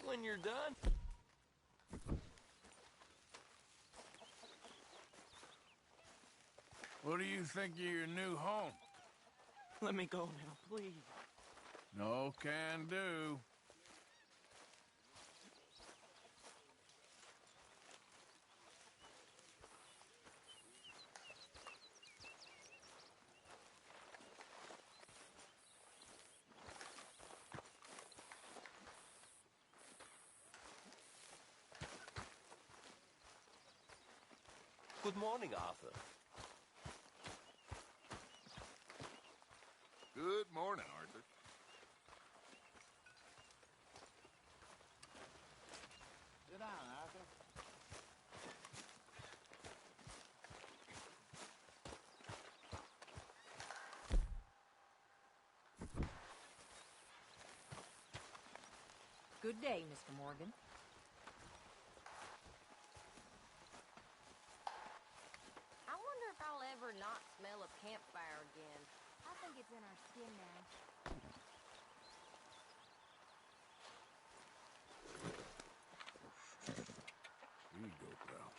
when you're done. What do you think of your new home? Let me go now, please. No can do. Good morning, Arthur. Good morning, Arthur. Sit down, Arthur. Good day, Mr. Morgan. I wonder if I'll ever not smell a campfire again. I think it's in our skin now. Here you go, pal.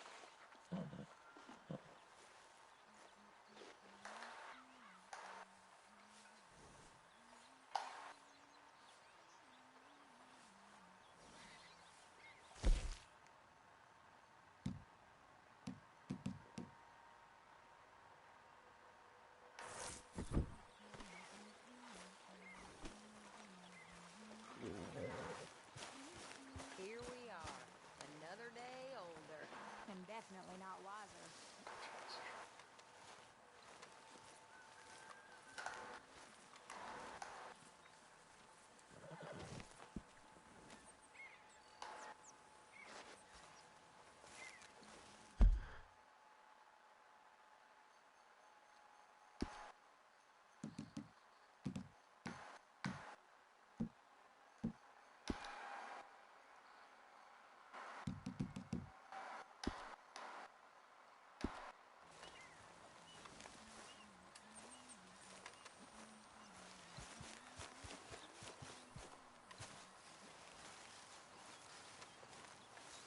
Here we are, another day older. And definitely not wiser.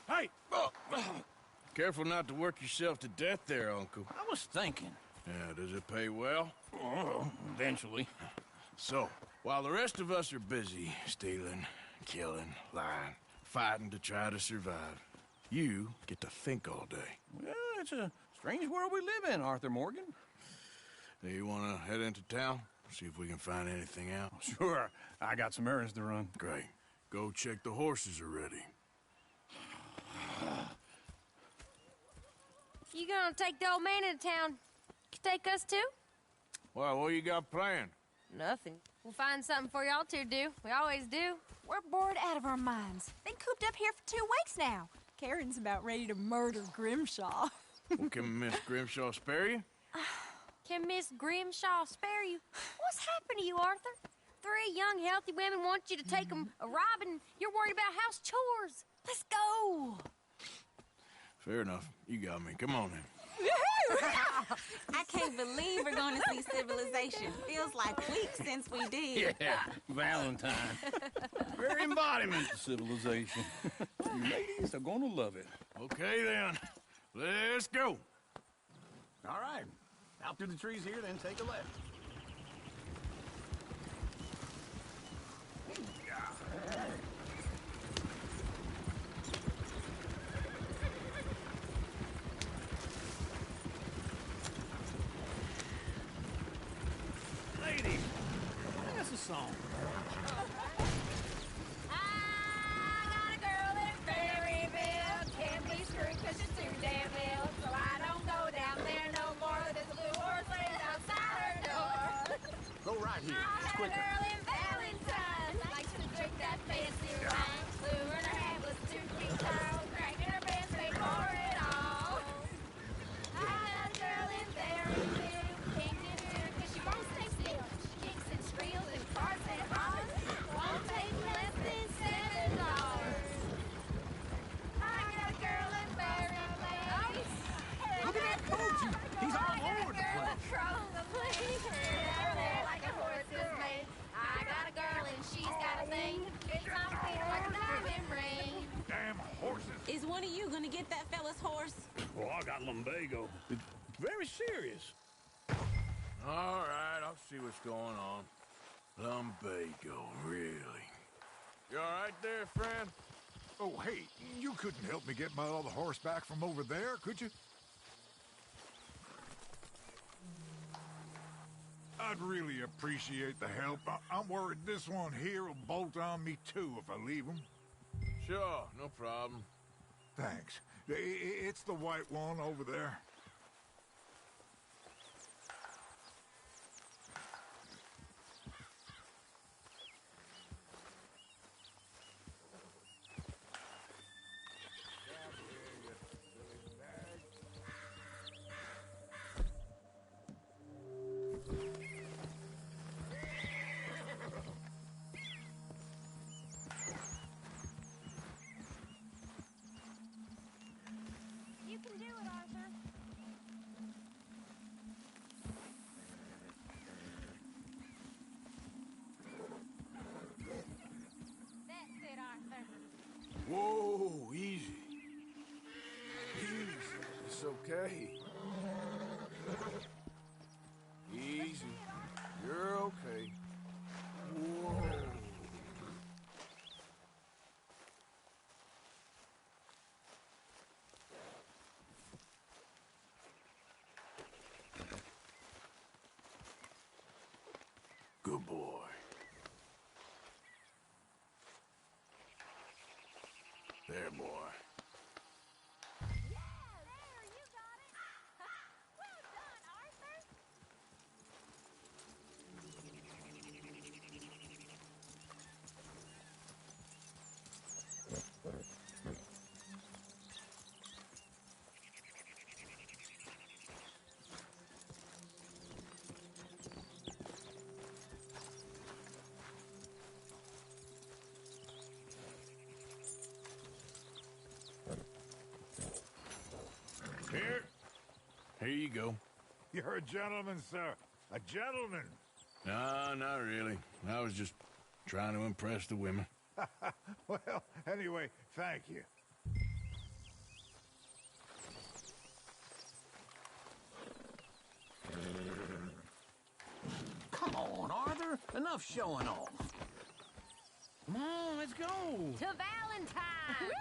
Hey! Careful not to work yourself to death there, Uncle. I was thinking. Yeah, does it pay well? Oh, eventually. So, while the rest of us are busy stealing, killing, lying, fighting to try to survive, you get to think all day. Well, it's a strange world we live in, Arthur Morgan. Do you want to head into town? See if we can find anything out? Sure, I got some errands to run. Great. Go check the horses are ready. You gonna take the old man into town? Take us too? Well, what you got planned? Nothing. We'll find something for y'all to do. We always do. We're bored out of our minds. Been cooped up here for 2 weeks now. Karen's about ready to murder Grimshaw. Well, can Miss Grimshaw spare you? Can Miss Grimshaw spare you? What's happened to you, Arthur? 3 young, healthy women want you to take them a robbing. You're worried about house chores. Let's go. Fair enough. You got me. Come on then. I can't believe we're going to see civilization. Feels like weeks since we did. Yeah, Valentine. Very embodiment of civilization. You ladies are gonna love it. Okay then. Let's go. All right. Out through the trees here, then take a left. Ladies, sing us a song. I got a girl in Berryville. Can't be screwed 'cause she's too damn ill. So I don't go down there no more. There's a blue horse laying outside her door. Go right here. I It's got a quicker. girl in Valentine. Likes to drink that fancy wine. Blue in her hand was 2 feet tall. Cracking her pants, paid for it all. I got a girl in Berryville. Can't get her 'cause she won't stay still. She kicks and squeals and farts and that fella's horse? Oh, I got lumbago. It's very serious. All right, I'll see what's going on. Lumbago, really? You all right there, friend? Oh, hey, you couldn't help me get my other horse back from over there, could you? I'd really appreciate the help. I'm worried this one here will bolt on me too if I leave him. Sure, no problem. Thanks. It's the white one over there. You can do it, Arthur. That's it, Arthur. Whoa, easy. Easy. It's okay. Easy. You're okay. Whoa. Good boy. There, boy. Yeah, there, you got it. Well done, Arthur. Here you go. You're a gentleman, sir. A gentleman. No, not really. I was just trying to impress the women. Well, anyway, thank you. Come on, Arthur. Enough showing off. Come on, let's go. To Valentine.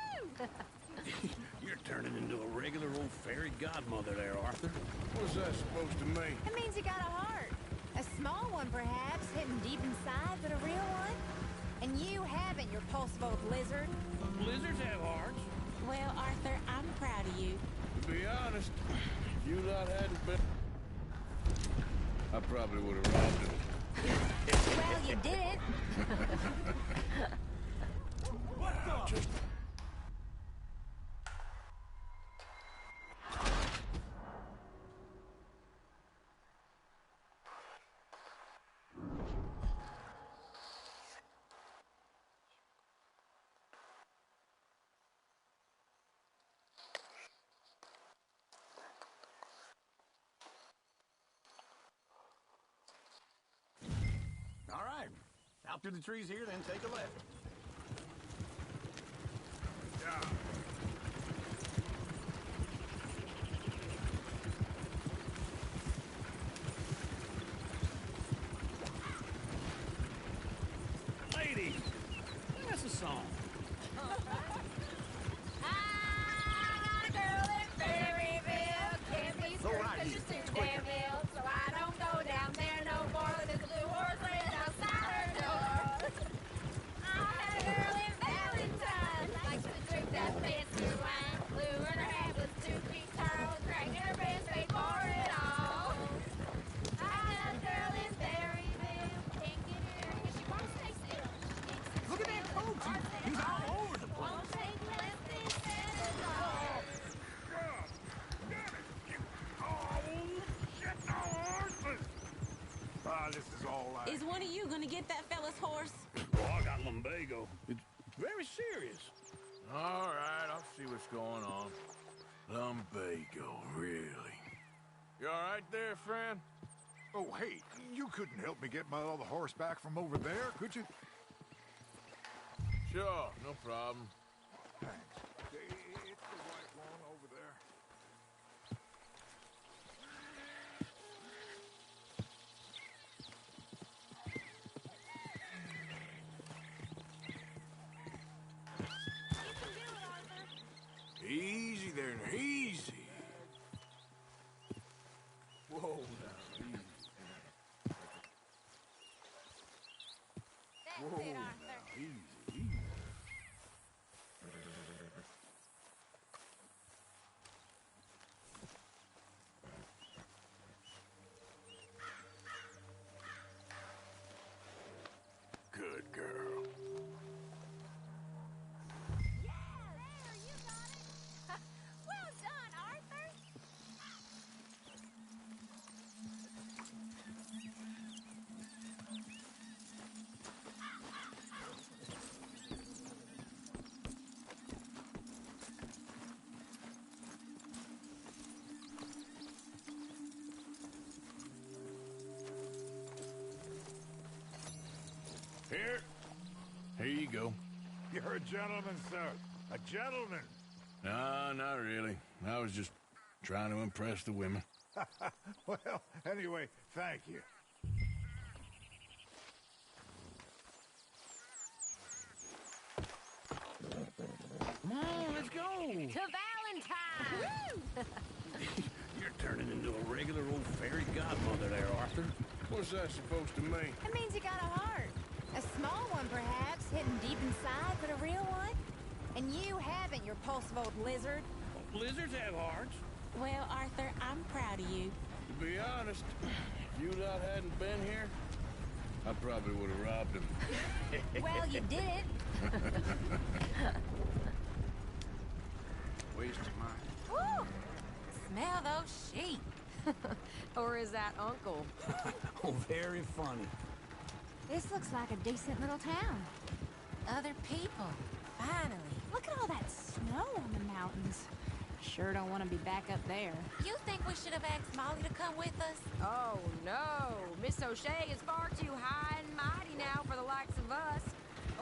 You're turning into a regular old fairy godmother there, Arthur. What's that supposed to mean? It means you got a heart. A small one, perhaps, hidden deep inside, but a real one. And you haven't, you pulse-boat lizard. Lizards have hearts. Well, Arthur, I'm proud of you. To be honest, if you lot hadn't been... I probably would have robbed him. Well, you didn't. Just... All right. Out through the trees here, then take a left. Yeah. Ladies, sing us a song. I got a girl in Berryville. Can't be screwed right 'cause here. she's too damn ill. So I don't go down there no more. There's a blue horse laying outside her door. I had a girl in Valentine. Likes to drink that fancy wine. Blue in her hair was 2 feet tall. Cracking her pants paid for it all. I had a girl in Berryville. Can't get her 'cause she won't stay still. Look at that coach. He's all over the place. Won't take less than $7. Ah, this is all right. Is one of you gonna get that fella's horse? Oh, I got lumbago. It's very serious. All right, I'll see what's going on. Lumbago, really? You all right there, friend? Oh, hey, you couldn't help me get my other horse back from over there, could you? Sure, no problem. Thanks. It's the white one there, now. Easy. Whoa, now, easy. That's Whoa, it, now, Arthur. easy, easy. Good girl. Yeah, there, you got it. Well done, Arthur. Here you go. You're a gentleman, sir. A gentleman. No, not really. I was just trying to impress the women. Well, anyway, thank you. Come on, let's go. To Valentine. You're turning into a regular old fairy godmother there, Arthur. What's that supposed to mean? It means you got a heart. A small one, perhaps, hidden deep inside, but a real one. And you haven't, you repulsive old lizard. Lizards have hearts. Well, Arthur, I'm proud of you. To be honest, if you lot hadn't been here, I probably would have robbed him. Well, you did it. Waste of mine. Woo! Smell those sheep. Or is that Uncle? Oh, very funny. This looks like a decent little town. Other people. Finally. Look at all that snow on the mountains. I sure don't want to be back up there. You think we should have asked Molly to come with us? Oh, no. Miss O'Shea is far too high and mighty now for the likes of us.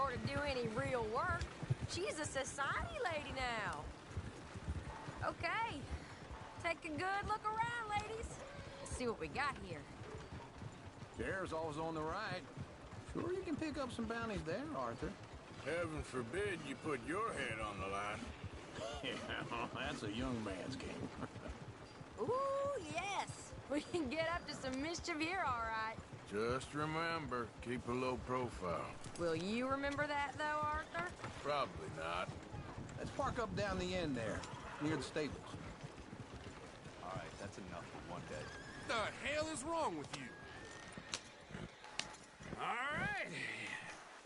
Or to do any real work. She's a society lady now. Okay. Take a good look around, ladies. Let's see what we got here. Chair's always on the right. Sure you can pick up some bounties there, Arthur. Heaven forbid you put your head on the line. Yeah, that's a young man's game. Ooh, yes. We can get up to some mischief here, all right. Just remember, keep a low profile. Will you remember that, though, Arthur? Probably not. Let's park up down the end there, near the stables. All right, that's enough for one day. The hell is wrong with you? All right.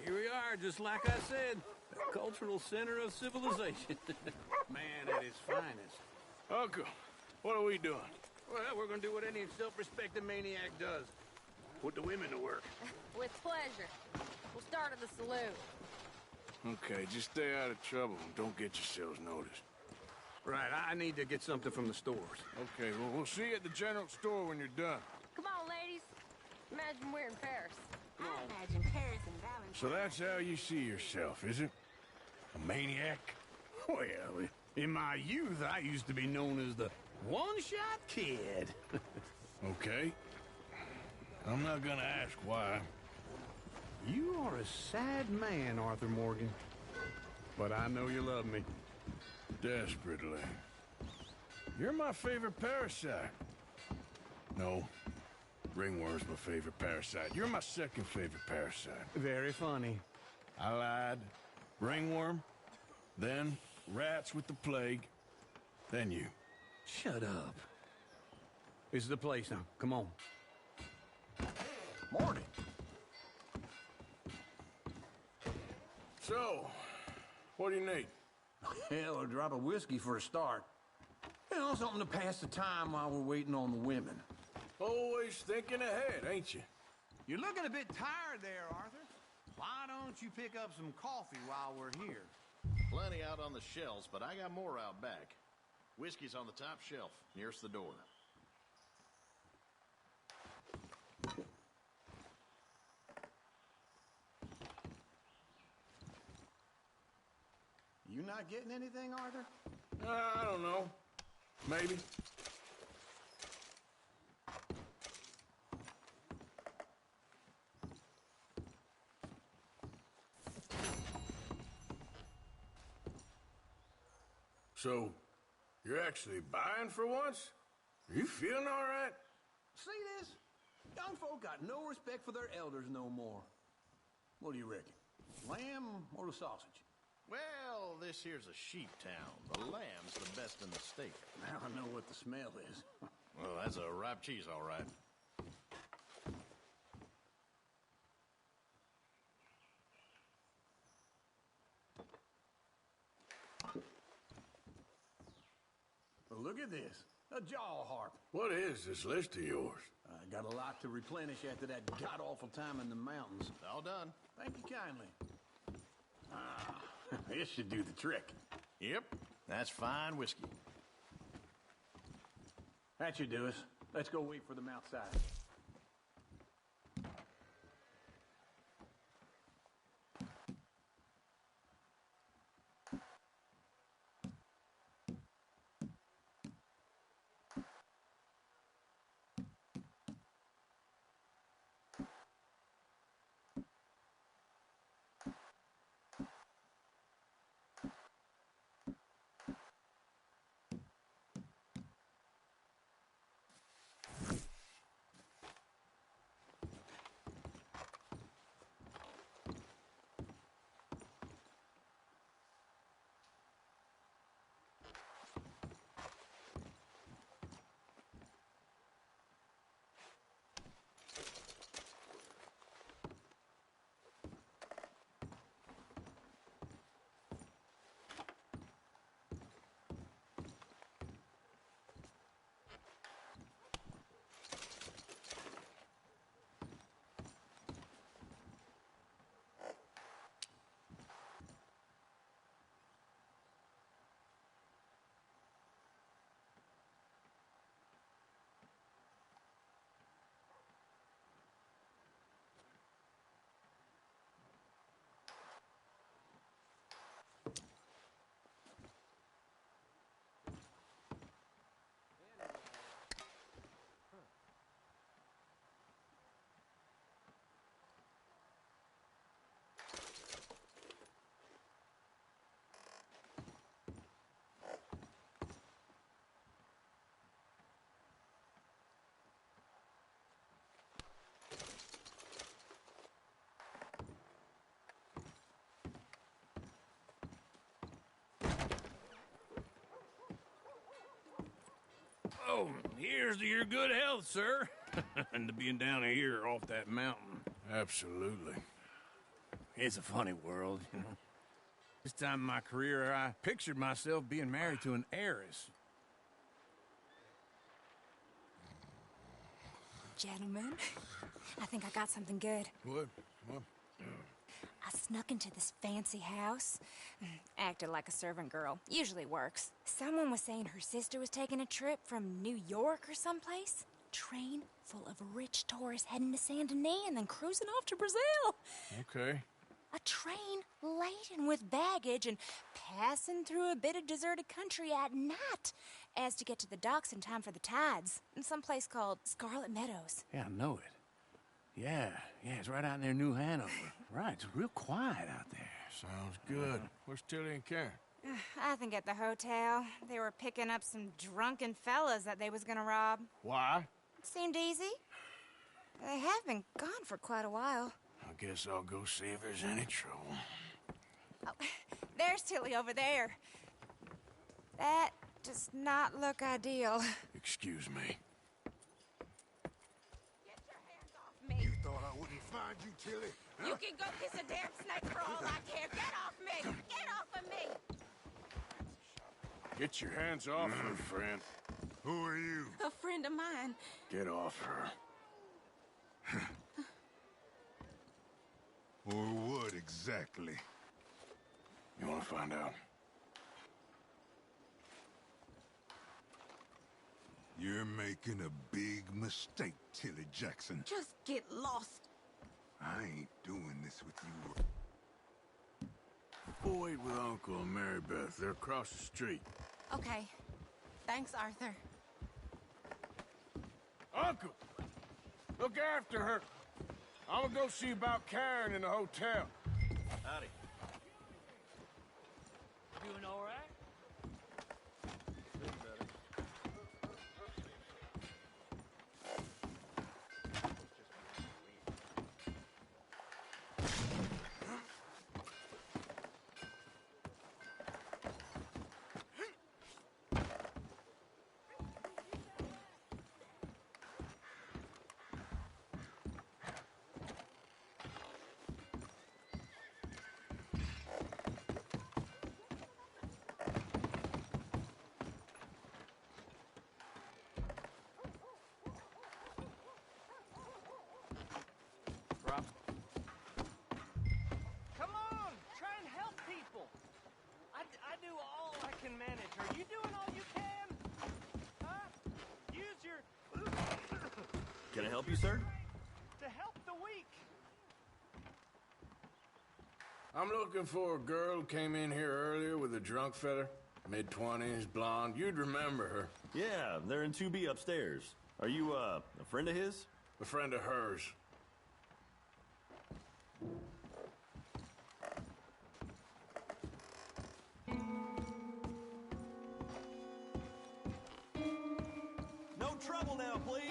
Here we are, just like I said. The cultural center of civilization. Man at his finest. Uncle, what are we doing? Well, we're gonna do what any self-respecting maniac does. Put the women to work. With pleasure. We'll start at the saloon. Okay, just stay out of trouble and don't get yourselves noticed. Right, I need to get something from the stores. Okay, well, we'll see you at the general store when you're done. Come on, ladies. Imagine we're in Paris. I imagine Paris and Valentine. So that's how you see yourself, is it? A maniac? Well, in my youth, I used to be known as the one-shot kid. Okay. I'm not gonna ask why. You are a sad man, Arthur Morgan. But I know you love me. Desperately. You're my favorite parasite. No. Ringworm's my favorite parasite. You're my second favorite parasite. Very funny. I lied. Ringworm. Then rats with the plague. Then you. Shut up. This is the place now. Come on. Morning. So, what do you need? Hell, a drop of whiskey for a start. You know, something to pass the time while we're waiting on the women. Always thinking ahead, ain't you? You're looking a bit tired there, Arthur. Why don't you pick up some coffee while we're here? Plenty out on the shelves, but I got more out back. Whiskey's on the top shelf, nearest the door. You not getting anything, Arthur? I don't know. Maybe. So, You're actually buying for once? Are you feeling all right? See this? Young folk got no respect for their elders no more. What do you reckon? Lamb or the sausage? Well, this here's a sheep town. The lamb's the best in the state. Now I know what the smell is. Well, that's a ripe cheese, all right. Well, look at this. A jaw harp. What is this list of yours? I got a lot to replenish after that god-awful time in the mountains. All done. Thank you kindly. Ah, this should do the trick. Yep, that's fine whiskey. That should do us. Let's go wait for them outside. Oh, here's to your good health, sir. And to being down here off that mountain. Absolutely. It's a funny world, you know. This time in my career, I pictured myself being married to an heiress. Gentlemen, I think I got something good. What? I snuck into this fancy house. Acted like a servant girl. Usually works. Someone was saying her sister was taking a trip from New York or someplace. Train full of rich tourists heading to Saint Denis and then cruising off to Brazil. Okay. A train laden with baggage and passing through a bit of deserted country at night as to get to the docks in time for the tides in some place called Scarlet Meadows. Yeah, I know it. Yeah, it's right out near New Hanover. Right, it's real quiet out there. Sounds good. Where's Tilly and Karen? I think at the hotel. They were picking up some drunken fellas that they was gonna rob. Why? It seemed easy. They have been gone for quite a while. I guess I'll go see if there's any trouble. Oh, there's Tilly over there. That does not look ideal. Excuse me. Get your hands off me. You thought I wouldn't find you, Tilly? Huh? You can go kiss a damn snake for all I care. Get off me! Get off of me! Get your hands off her, friend. Who are you? A friend of mine. Get off her. Or what exactly? You want to find out? You're making a big mistake, Tilly Jackson. Just get lost. I ain't doing this with you. We'll wait with Uncle and Mary Beth. They're across the street. Okay. Thanks, Arthur. Uncle! Look after her. I'm gonna go see about Karen in the hotel. Howdy. Doing all right? can manage. Are you doing all you can? Huh? Use your... Can I help you, sir? to help the weak. I'm looking for a girl who came in here earlier with a drunk fella. Mid-20s, blonde. You'd remember her. Yeah, they're in 2B upstairs. Are you, a friend of his? A friend of hers. No trouble now, please.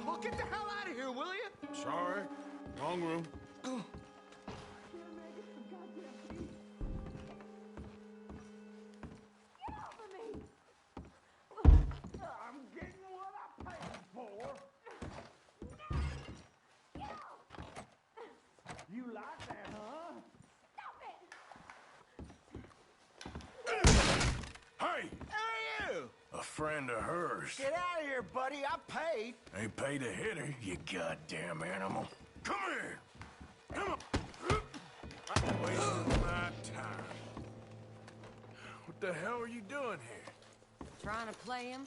Oh, get the hell out of here, will you? Sorry. Wrong room. I'm getting what I paid for. You like that, huh? Hey! Hey, you! A friend of hers. Get out of here, buddy. I paid. Ain't paid to hit her, you goddamn animal. Come here! Come on! I'm wasting my time. What the hell are you doing here? Trying to play him.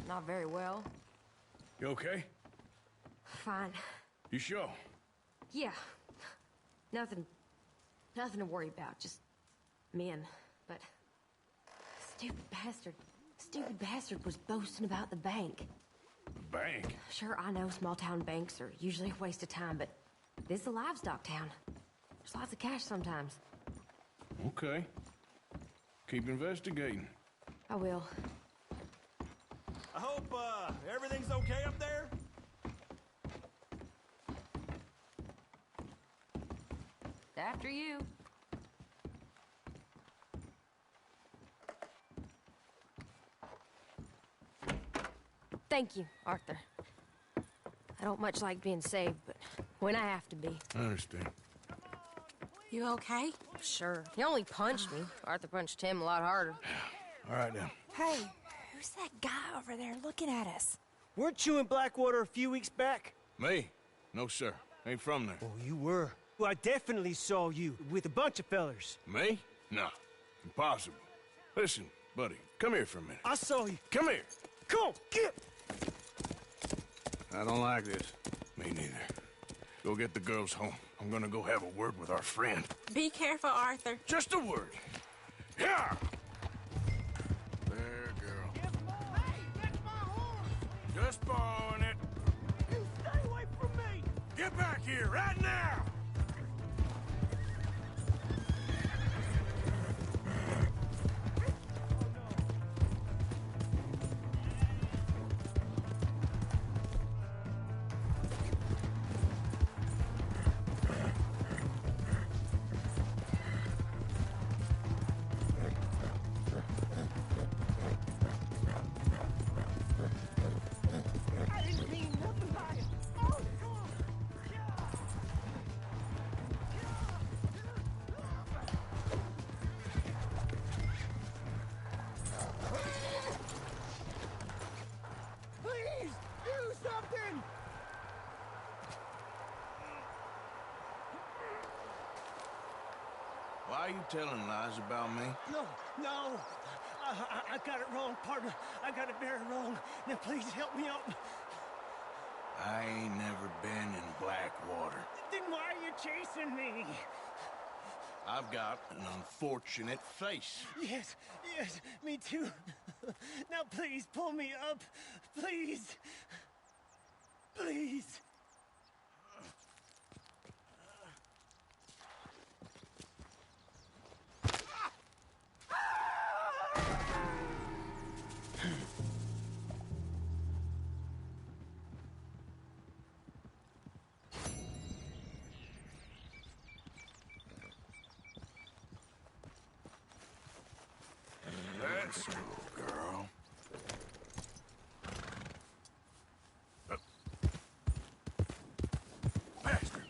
Not very well. You okay? Fine. You sure? Yeah. Nothing to worry about. Just men. But stupid bastard was boasting about the bank. The bank? Sure, I know small town banks are usually a waste of time, but this is a livestock town. There's lots of cash sometimes. Okay. Keep investigating. I will. I hope, everything's okay up there? After you. Thank you, Arthur. I don't much like being saved, but when I have to be. I understand. You okay? Sure. He only punched me. Arthur punched him a lot harder. All right, then. Hey, who's that guy over there looking at us? Weren't you in Blackwater a few weeks back? Me? No, sir. Ain't from there. Oh, you were. Well, I definitely saw you with a bunch of fellers. Me? No. Impossible. Listen, buddy, come here for a minute. I saw you. Come here. Come on, get! I don't like this. Me neither. Go get the girls home. I'm gonna go have a word with our friend. Be careful, Arthur. Just a word. Yeah! There, girl. Hey, that's my horse! Just borrowing it. You stay away from me! Get back here right now! I didn't mean nothing by it. Oh, come on! Please, do something! Why are you telling lies about me? No. I got it wrong, partner. I got it very wrong. Now, please help me out. I ain't never been in Blackwater. Then why are you chasing me? I've got an unfortunate face. Yes, me too. Now, please, pull me up. Please. Please. Let's go, girl. Faster.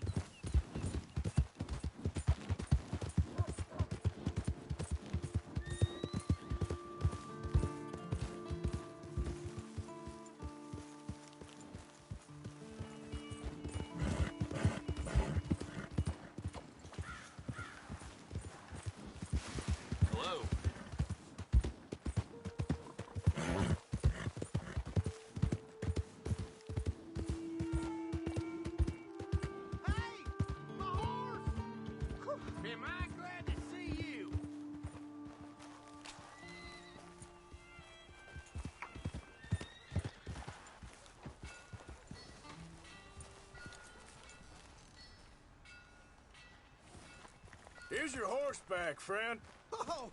Here's your horseback, friend. Oh,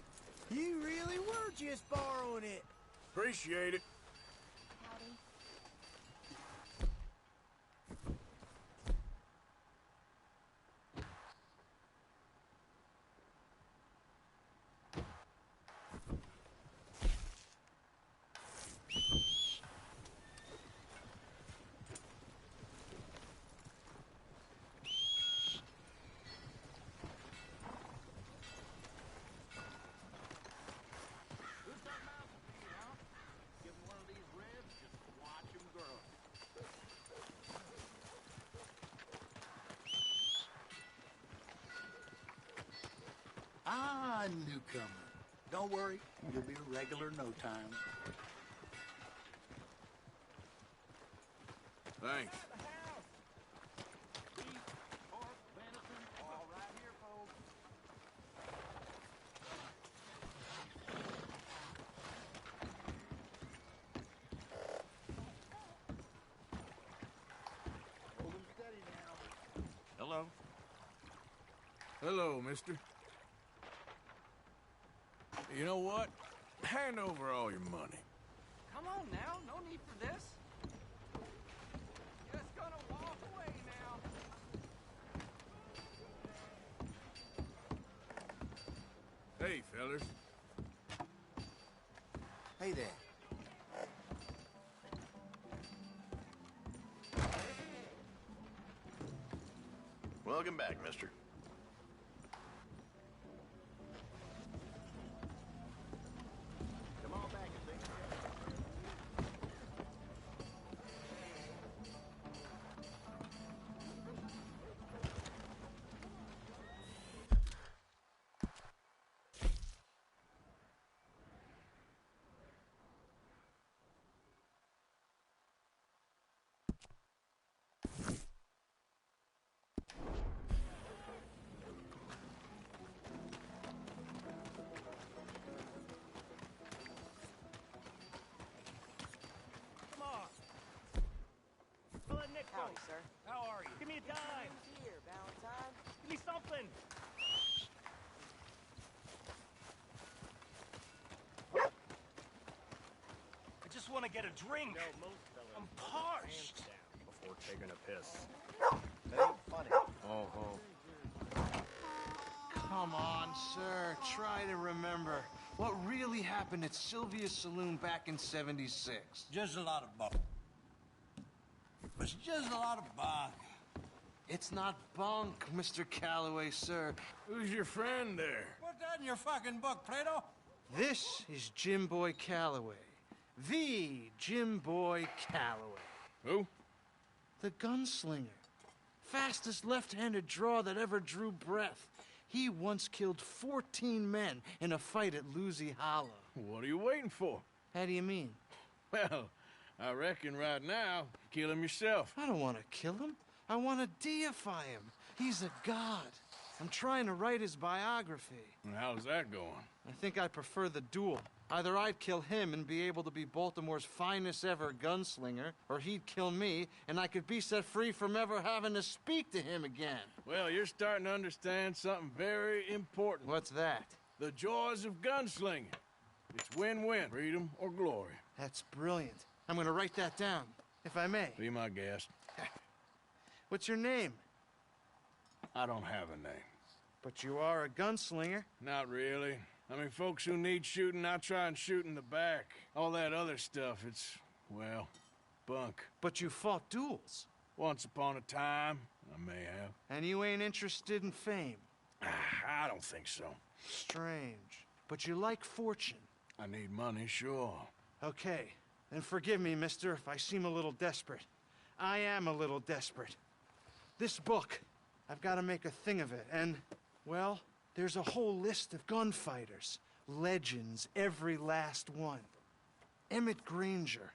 you really were just borrowing it. Appreciate it. Ah, newcomer. Don't worry, you'll be a regular in no time. Thanks. Hello. Hello, mister. You know what? Hand over all your money. Come on now, no need for this. Just gonna walk away now. Hey, fellers. Hey there. Welcome back, mister. Come on back and take Come on. Well, Nick, howdy, sir. How are you? Give me a dime. Here, Valentine. Give me something. I just want to get a drink. I'm parched. Before taking a piss. That ain't funny. Oh. Come on, sir. Try to remember. What really happened at Sylvia's Saloon back in '76? Just a lot of bunk. It's just a lot of bunk. It's not bunk, Mr. Calloway, sir. Who's your friend there? Put that in your fucking book, Plato. This is Jim Boy Calloway. The Jim Boy Calloway. Who? The gunslinger. Fastest left-handed draw that ever drew breath. He once killed 14 men in a fight at Lucy Hollow. What are you waiting for? How do you mean? Well, I reckon right now, kill him yourself. I don't want to kill him. I want to deify him. He's a god. I'm trying to write his biography. And how's that going? I think I prefer the duel. Either I'd kill him and be able to be Baltimore's finest ever gunslinger, or he'd kill me and I could be set free from ever having to speak to him again. Well, you're starting to understand something very important. What's that? The joys of gunslinging. It's win-win, freedom or glory. That's brilliant. I'm gonna write that down, if I may. Be my guest. What's your name? I don't have a name. But you are a gunslinger. Not really. I mean, folks who need shooting, I try and shoot in the back. All that other stuff, it's, well, bunk. But you fought duels. Once upon a time, I may have. And you ain't interested in fame. I don't think so. Strange. But you like fortune. I need money, sure. Okay. Then forgive me, mister, if I seem a little desperate. I am a little desperate. This book, I've got to make a thing of it, and, well, there's a whole list of gunfighters. Legends, every last one. Emmett Granger.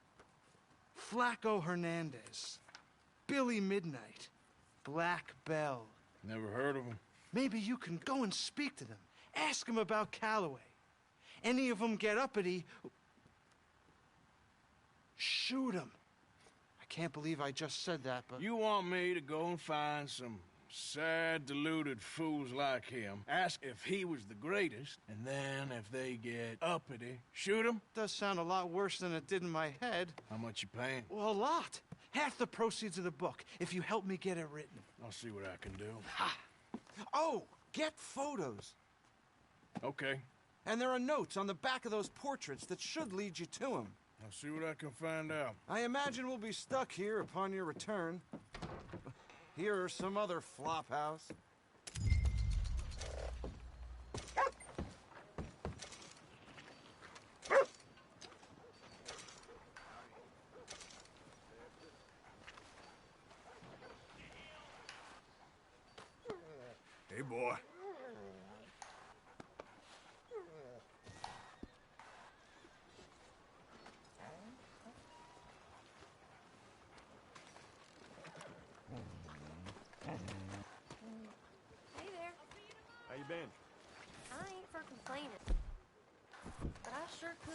Flaco Hernandez. Billy Midnight. Black Bell. Never heard of them. Maybe you can go and speak to them. Ask them about Calloway. Any of them get uppity, shoot them. I can't believe I just said that, but... You want me to go and find some Sad, deluded fools like him ask if he was the greatest, and then if they get uppity, shoot him? Does sound a lot worse than it did in my head. How much you paying? Well, a lot. Half the proceeds of the book, if you help me get it written. I'll see what I can do. Ha! Oh, get photos. Okay. And there are notes on the back of those portraits that should lead you to him. I'll see what I can find out. I imagine we'll be stuck here upon your return. Here are some other flophouse. Hey, boy. Hey there. How you been? I ain't for complaining, but I sure could.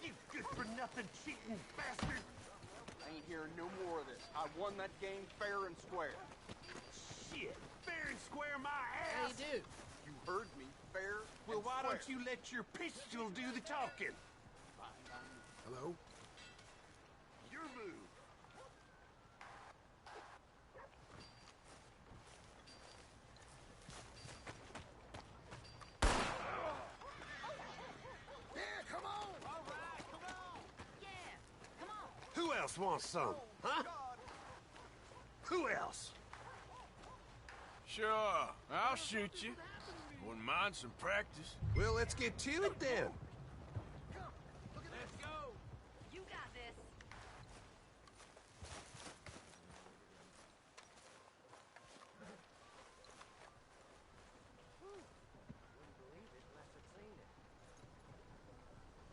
You good-for-nothing cheating bastard! I ain't hearing no more of this. I won that game fair and square. Shit! Fair and square my ass! Hey, dude. You heard me. Fair Well, and why square. don't you let your pistol do the talking? Hello? Your move. Who else wants some? Huh? Who else? Sure, I'll shoot you. Wouldn't mind some practice. Well, let's get to it then. Let's go. You got this.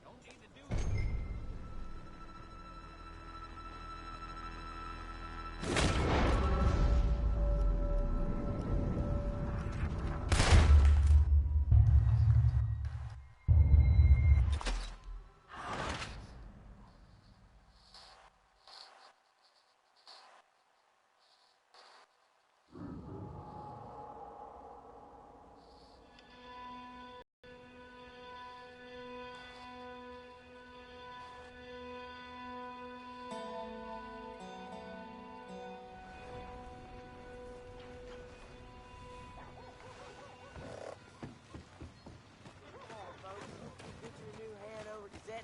Don't need to do it.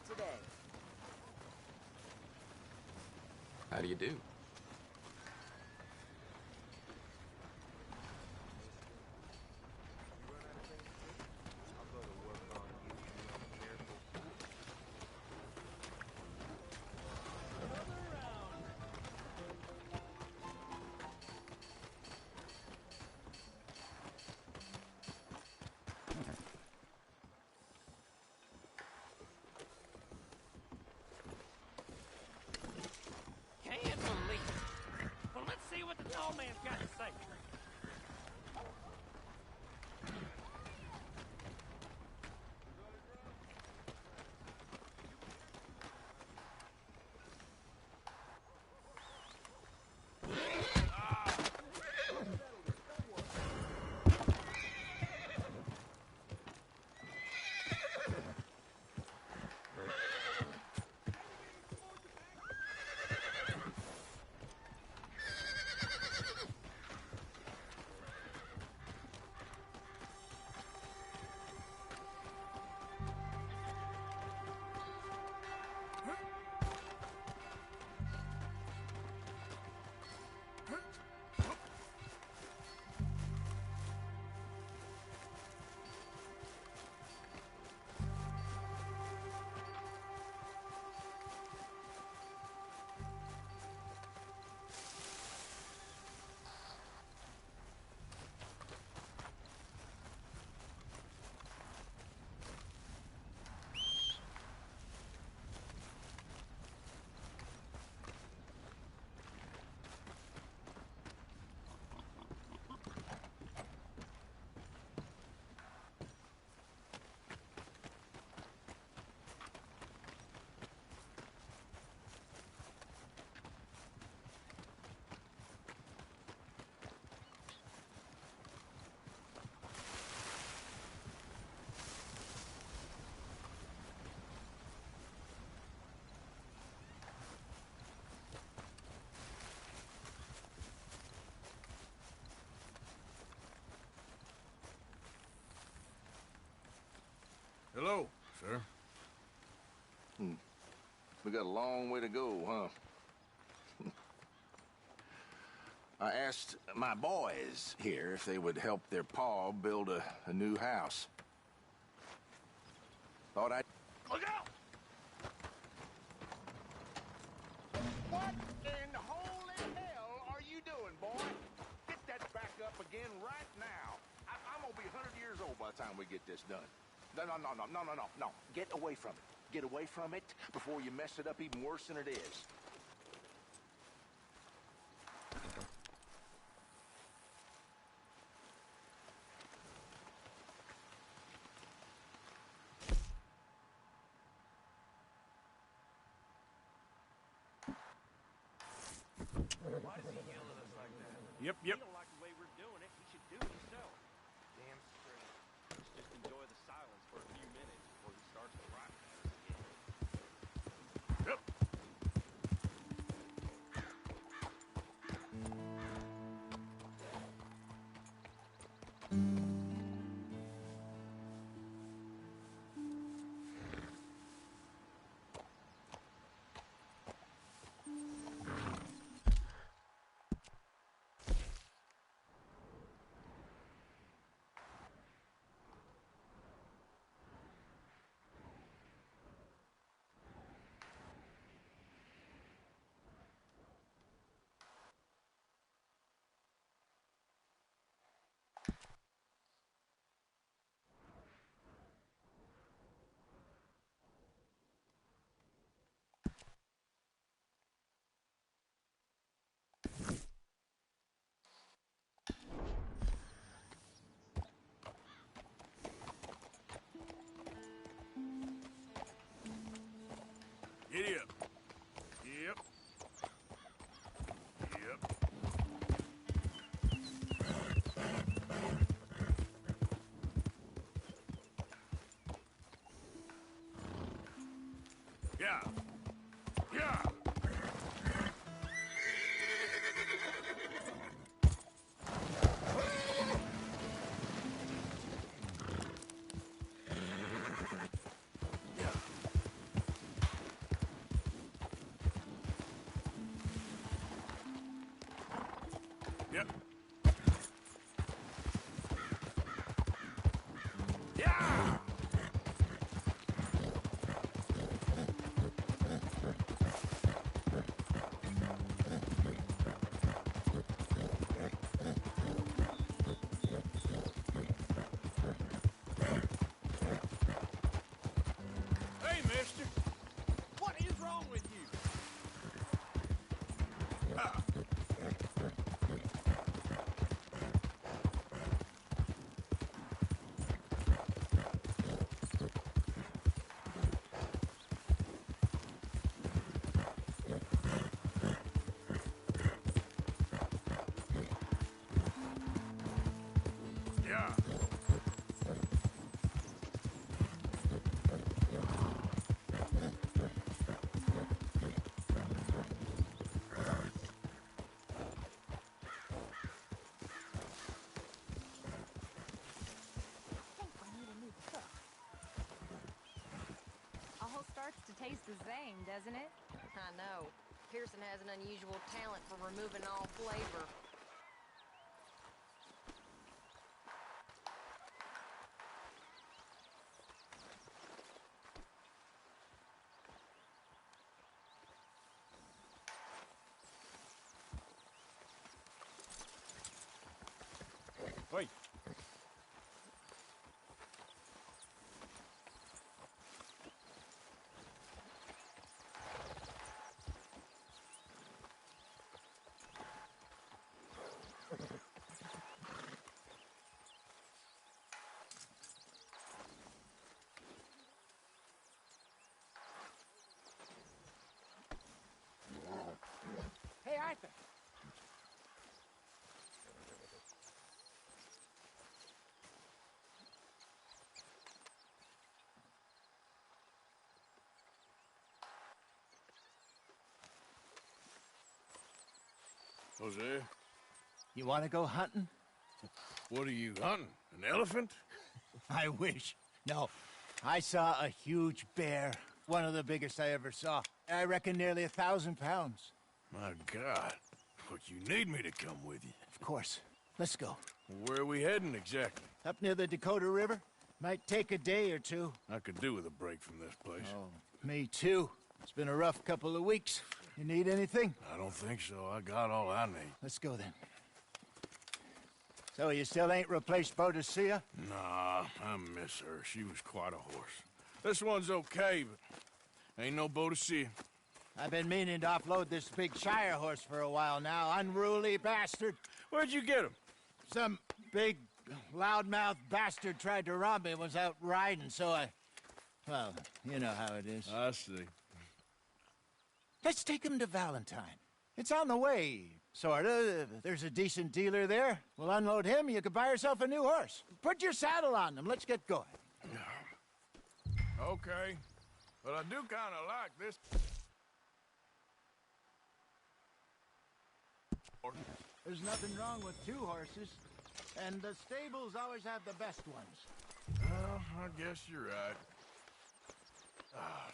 Today. How do you do? Can't believe it. Well, let's see what the tall man's got to say. We got a long way to go, huh? I asked my boys here if they would help their pa build a new house. Thought I'd... Look out! What in holy hell are you doing, boy? Get that back up again right now. I'm gonna be 100 years old by the time we get this done. No. Get away from it. Get away from it before you mess it up even worse than it is. Why does he yell at us like that? Yep. If you don't like the way we're doing it, you should do it yourself. Damn straight. Let's just enjoy the silence for a few minutes before he starts to rock at us again. Yep. Giddy up. Yep. Yeah. Yep. Yeah! Hey, mister. What is wrong with you? Yeah. All starts to taste the same, doesn't it? I know. Pearson has an unusual talent for removing all flavor. Wait. Hey, Arthur. Jose, You want to go hunting? what are you hunting? An elephant? I wish. No, I saw a huge bear. One of the biggest I ever saw. I reckon nearly 1,000 pounds. My God. But you need me to come with you. Of course. Let's go. Where are we heading exactly? Up near the Dakota River. Might take a day or two. I could do with a break from this place. Oh, me too. It's been a rough couple of weeks. You need anything? I don't think so. I got all I need. Let's go then. So you still ain't replaced Boadicea? Nah, I miss her. She was quite a horse. This one's okay, but ain't no Boadicea. I've been meaning to offload this big Shire horse for a while now. Unruly bastard. Where'd you get him? Some big, loudmouth bastard tried to rob me and was out riding, so I... Well, you know how it is. I see. Let's take him to Valentine. It's on the way, sorta. There's a decent dealer there. We'll unload him, you can buy yourself a new horse. Put your saddle on them, let's get going. Okay, but I do kind of like this. There's nothing wrong with two horses, and the stables always have the best ones. Well, I guess you're right.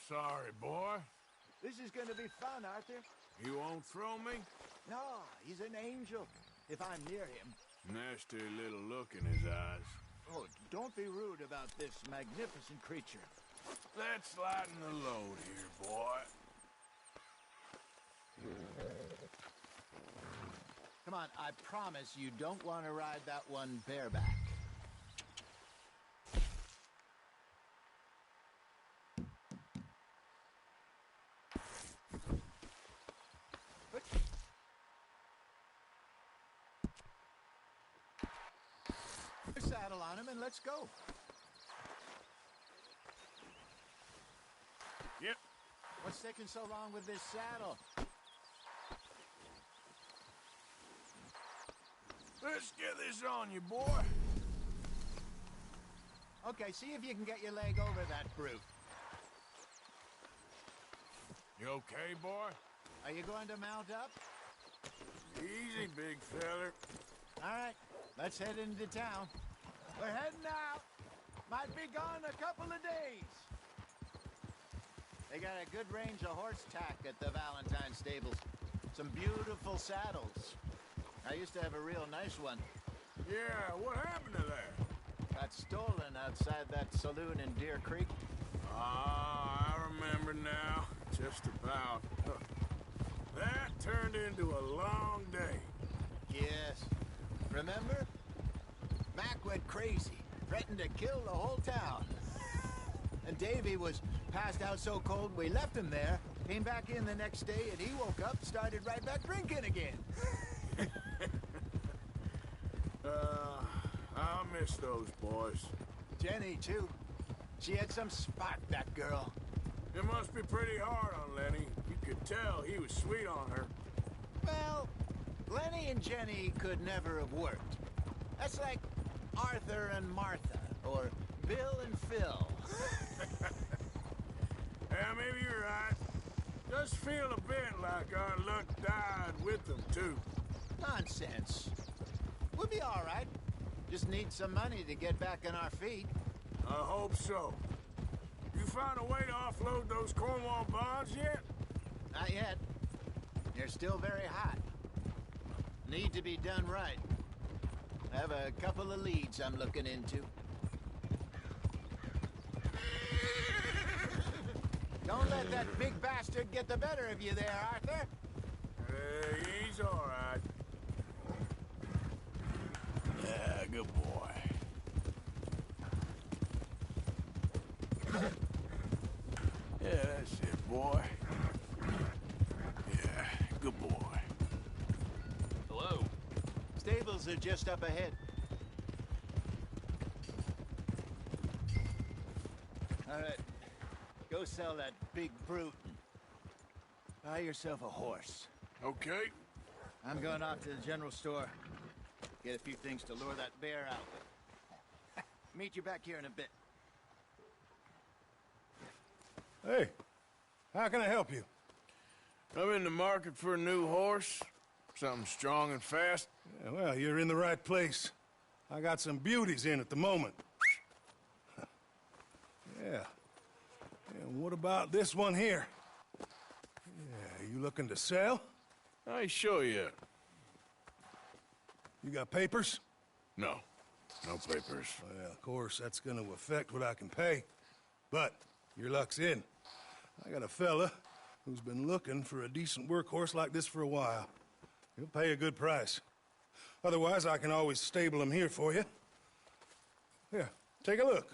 Sorry, boy. This is gonna be fun, Arthur. You won't throw me? No, he's an angel, if I'm near him. Nasty little look in his eyes. Oh, don't be rude about this magnificent creature. Let's lighten the load here, boy. Come on, I promise you don't want to ride that one bareback. Put your saddle on him and let's go. Yep. What's taking so long with this saddle? Let's get this on you, boy. Okay, see if you can get your leg over that brute. You okay, boy? Are you going to mount up? Easy, big feller. All right, let's head into town. We're heading out. Might be gone a couple of days. They got a good range of horse tack at the Valentine stables. Some beautiful saddles. I used to have a real nice one. Yeah, what happened to that? Got stolen outside that saloon in Deer Creek. Ah, I remember now. Just about. That turned into a long day. Yes. Remember? Mac went crazy, threatened to kill the whole town. And Davy was passed out so cold we left him there, came back in the next day, and he woke up, started right back drinking again. I miss those boys. Jenny, too. She had some spark, that girl. It must be pretty hard on Lenny. You could tell he was sweet on her. Well, Lenny and Jenny could never have worked. That's like Arthur and Martha, or Bill and Phil. Yeah, maybe you're right. Does feel a bit like our luck died with them, too. Nonsense. We'll be all right. Just need some money to get back on our feet. I hope so. You found a way to offload those Cornwall bonds yet? Not yet. They're still very hot. Need to be done right. I have a couple of leads I'm looking into. Don't let that big bastard get the better of you there, Arthur. He's all right. Yeah, good boy. Yeah, that's it, boy. Yeah, good boy. Hello. Stables are just up ahead. All right. Go sell that big brute. Buy yourself a horse. Okay. I'm going off to the general store. Get a few things to lure that bear out with. Meet you back here in a bit. Hey, how can I help you? I'm in the market for a new horse. Something strong and fast. Yeah, well, you're in the right place. I got some beauties in at the moment. Yeah. And what about this one here? You looking to sell? I ain't sure yet. You got papers? No. No papers. Well, of course, that's gonna affect what I can pay. But your luck's in. I got a fella who's been looking for a decent workhorse like this for a while. He'll pay a good price. Otherwise, I can always stable him here for you. Here, take a look.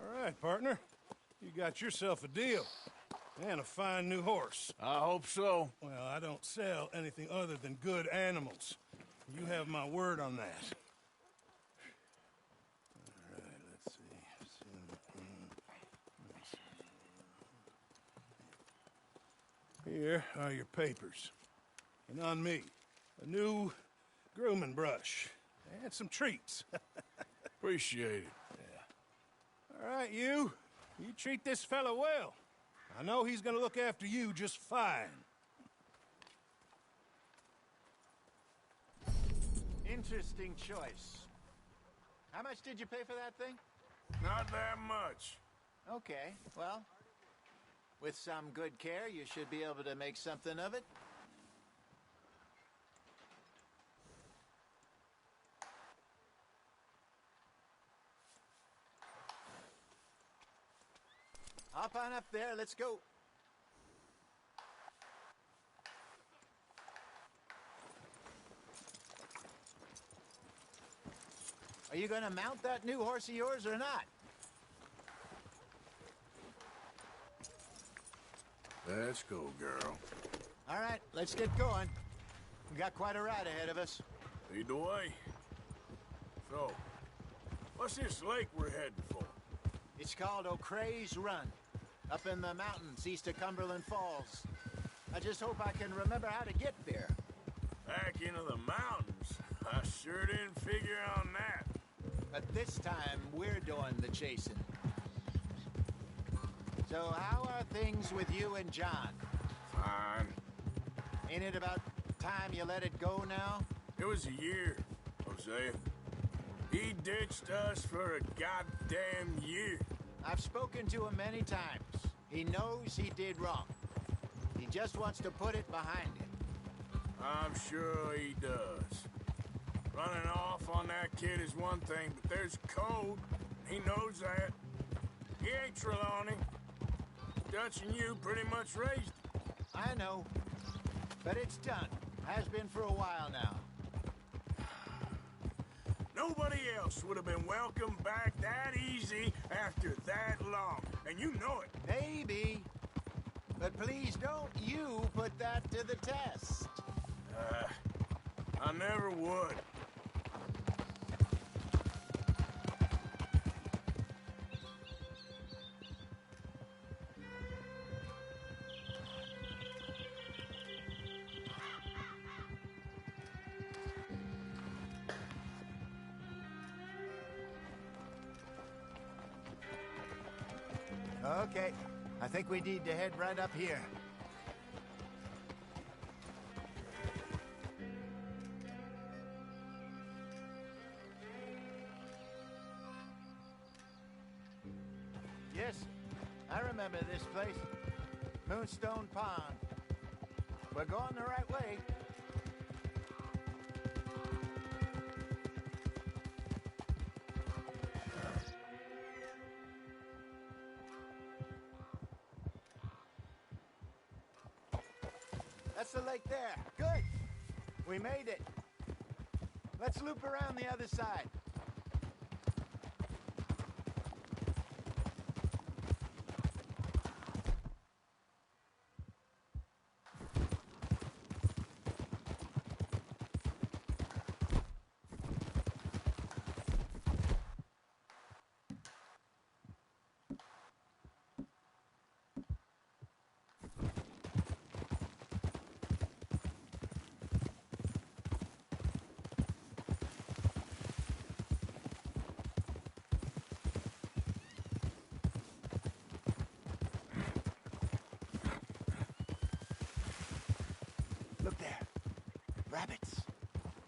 All right, partner. You got yourself a deal. And a fine new horse. I hope so. Well, I don't sell anything other than good animals. You have my word on that. All right, let's see. Here are your papers. And on me, a new grooming brush. And some treats. Appreciate it. All right, you treat this fella well. I know he's gonna look after you just fine. Interesting choice. How much did you pay for that thing? Not that much. Okay, well, with some good care, you should be able to make something of it. Hop on up there, let's go. Are you gonna mount that new horse of yours or not? Let's go, girl. All right, let's get going. We got quite a ride ahead of us. Lead the way. So, what's this lake we're heading for? It's called O'Creagh's Run, up in the mountains east of Cumberland Falls. I just hope I can remember how to get there. Back into the mountains? I sure didn't figure on that. But this time, we're doing the chasing. So how are things with you and John? Fine. Ain't it about time you let it go now? It was a year, Hosea. He ditched us for a goddamn year. I've spoken to him many times. He knows he did wrong. He just wants to put it behind him. I'm sure he does. Running off on that kid is one thing, but there's code. He knows that. He ain't Trelawney. Dutch and you pretty much raised him. I know. But it's done. Has been for a while now. Nobody else would have been welcomed back that easy after that long. And you know it. Maybe. But please don't you put that to the test. I never would. Okay, I think we need to head right up here. remember this place. Moonstone Pond. We're going the right way. That's the lake there. Good. We made it. Let's loop around the other side. Look there. Rabbits.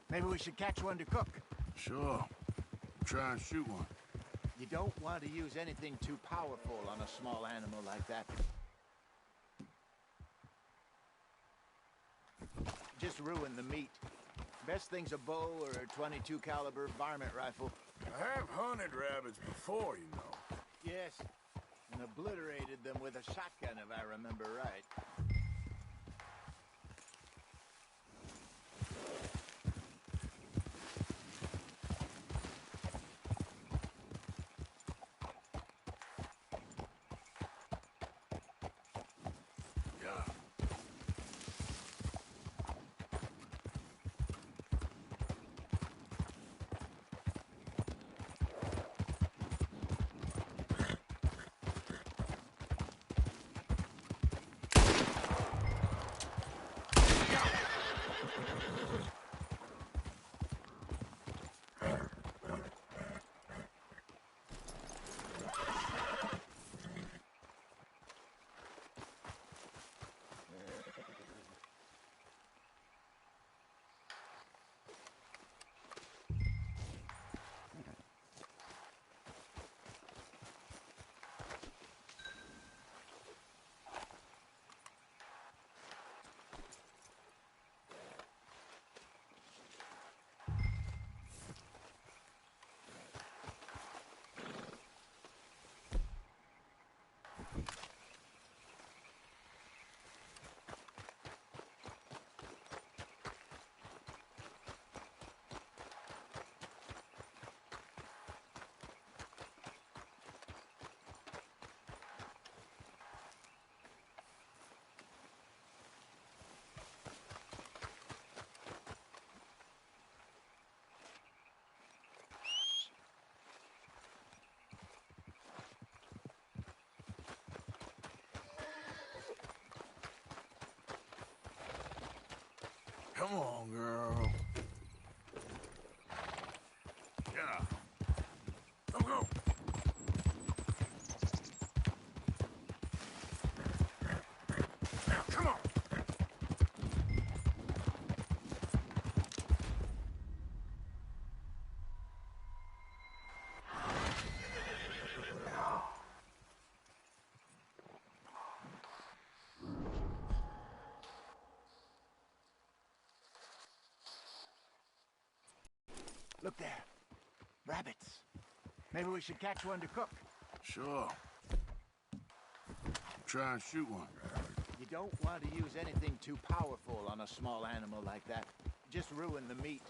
Maybe we should catch one to cook. Sure. Try and shoot one. You don't want to use anything too powerful on a small animal like that. Just ruin the meat. Best thing's a bow or a .22 caliber varmint rifle. I have hunted rabbits before, you know. Yes, and obliterated them with a shotgun, if I remember right. Come on, girl. Yeah. Go. Now, come on. Look there. Rabbits. Maybe we should catch one to cook. Sure. Try and shoot one. You don't want to use anything too powerful on a small animal like that. Just ruin the meat.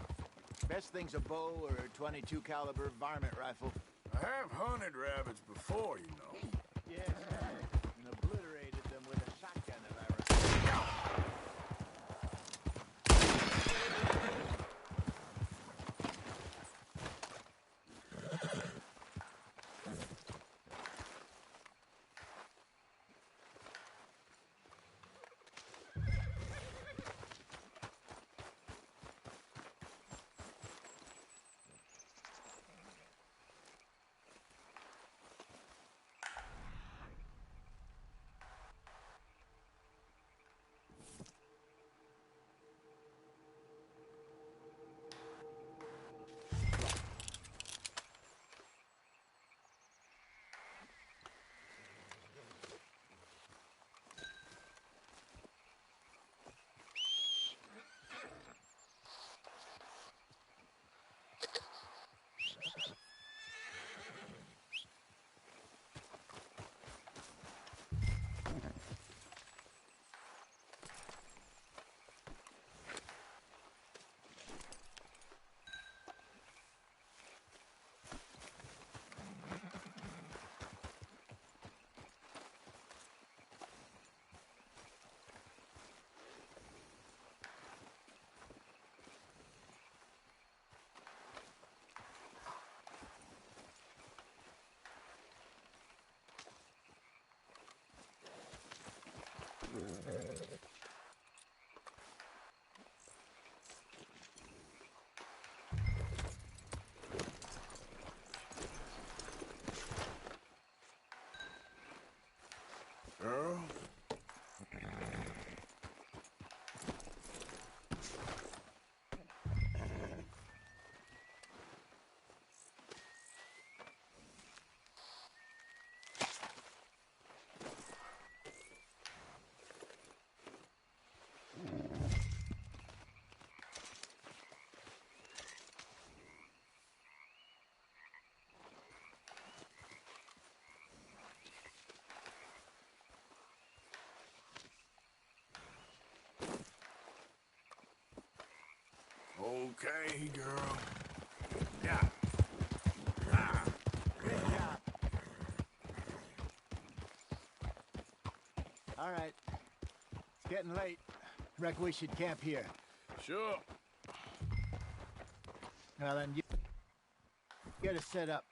Best thing's a bow or a .22 caliber varmint rifle. I have hunted rabbits before, you know. Yes, and obliterated them with a shotgun, if I remember. Okay, girl. Yeah. Good job. All right. It's getting late. Reckon we should camp here. Sure. Well, then you get us set up.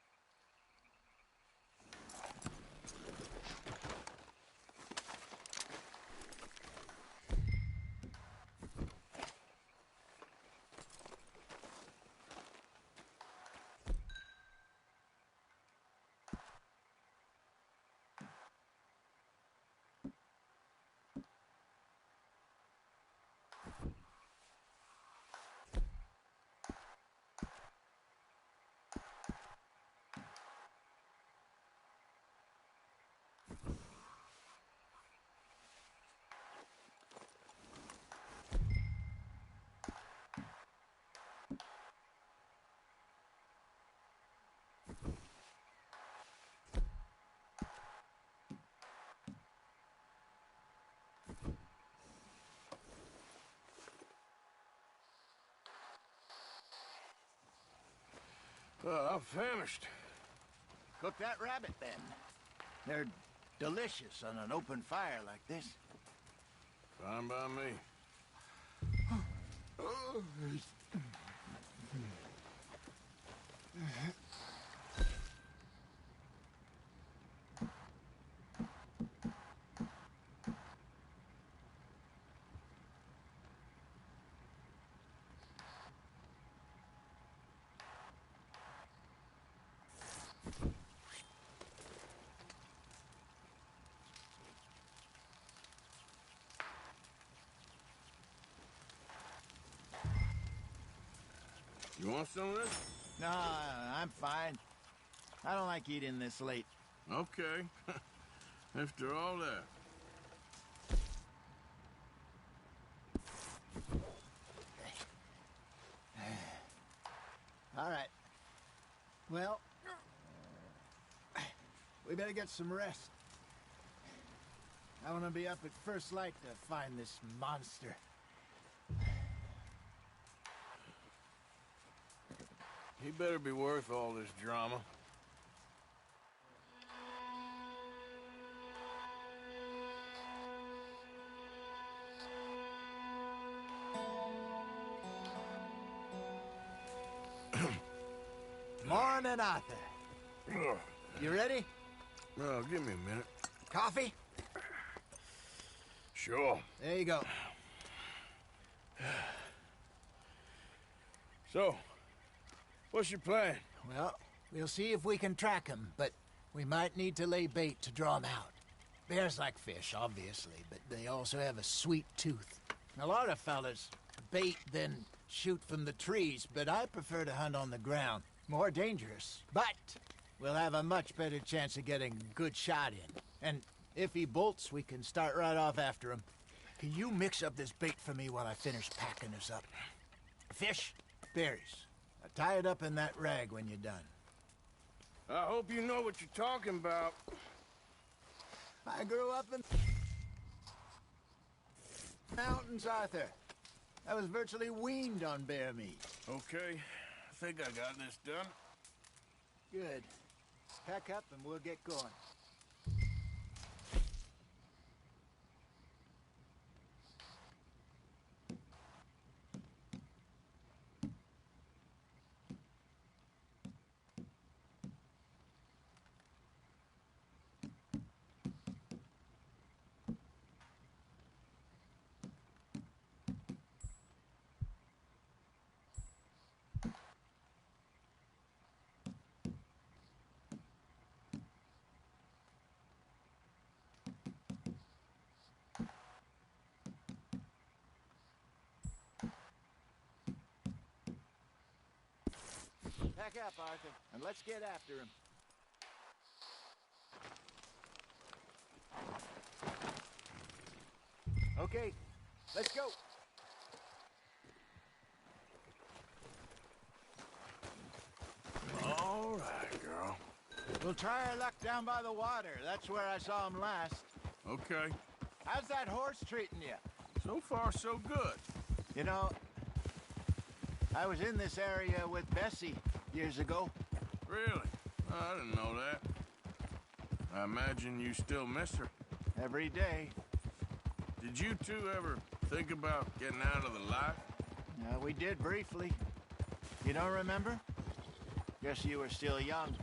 I'm famished. Cook that rabbit, then. They're delicious on an open fire like this. Fine by me. You want some of this? No, I'm fine. I don't like eating this late. Okay. After all that. All right. Well, we better get some rest. I want to be up at first light to find this monster. He better be worth all this drama. Morning, Arthur. You ready? Well, give me a minute. Coffee? Sure. There you go. So, what's your plan? Well, we'll see if we can track him, but we might need to lay bait to draw him out. Bears like fish, obviously, but they also have a sweet tooth. A lot of fellas bait, then shoot from the trees, but I prefer to hunt on the ground. More dangerous, but we'll have a much better chance of getting a good shot in. And if he bolts, we can start right off after him. Can you mix up this bait for me while I finish packing us up? Fish, berries. Tie it up in that rag when you're done. I hope you know what you're talking about. I grew up in mountains, Arthur. I was virtually weaned on bear meat. Okay, I think I got this done. Good. Pack up and we'll get going. Pack up, Arthur, and let's get after him. Okay, let's go. All right, girl. We'll try our luck down by the water. That's where I saw him last. Okay. How's that horse treating you? So far, so good. You know, I was in this area with Bessie years ago. Really? I didn't know that. I imagine you still miss her. Every day. Did you two ever think about getting out of the life? We did briefly. You don't remember? Guess you were still young.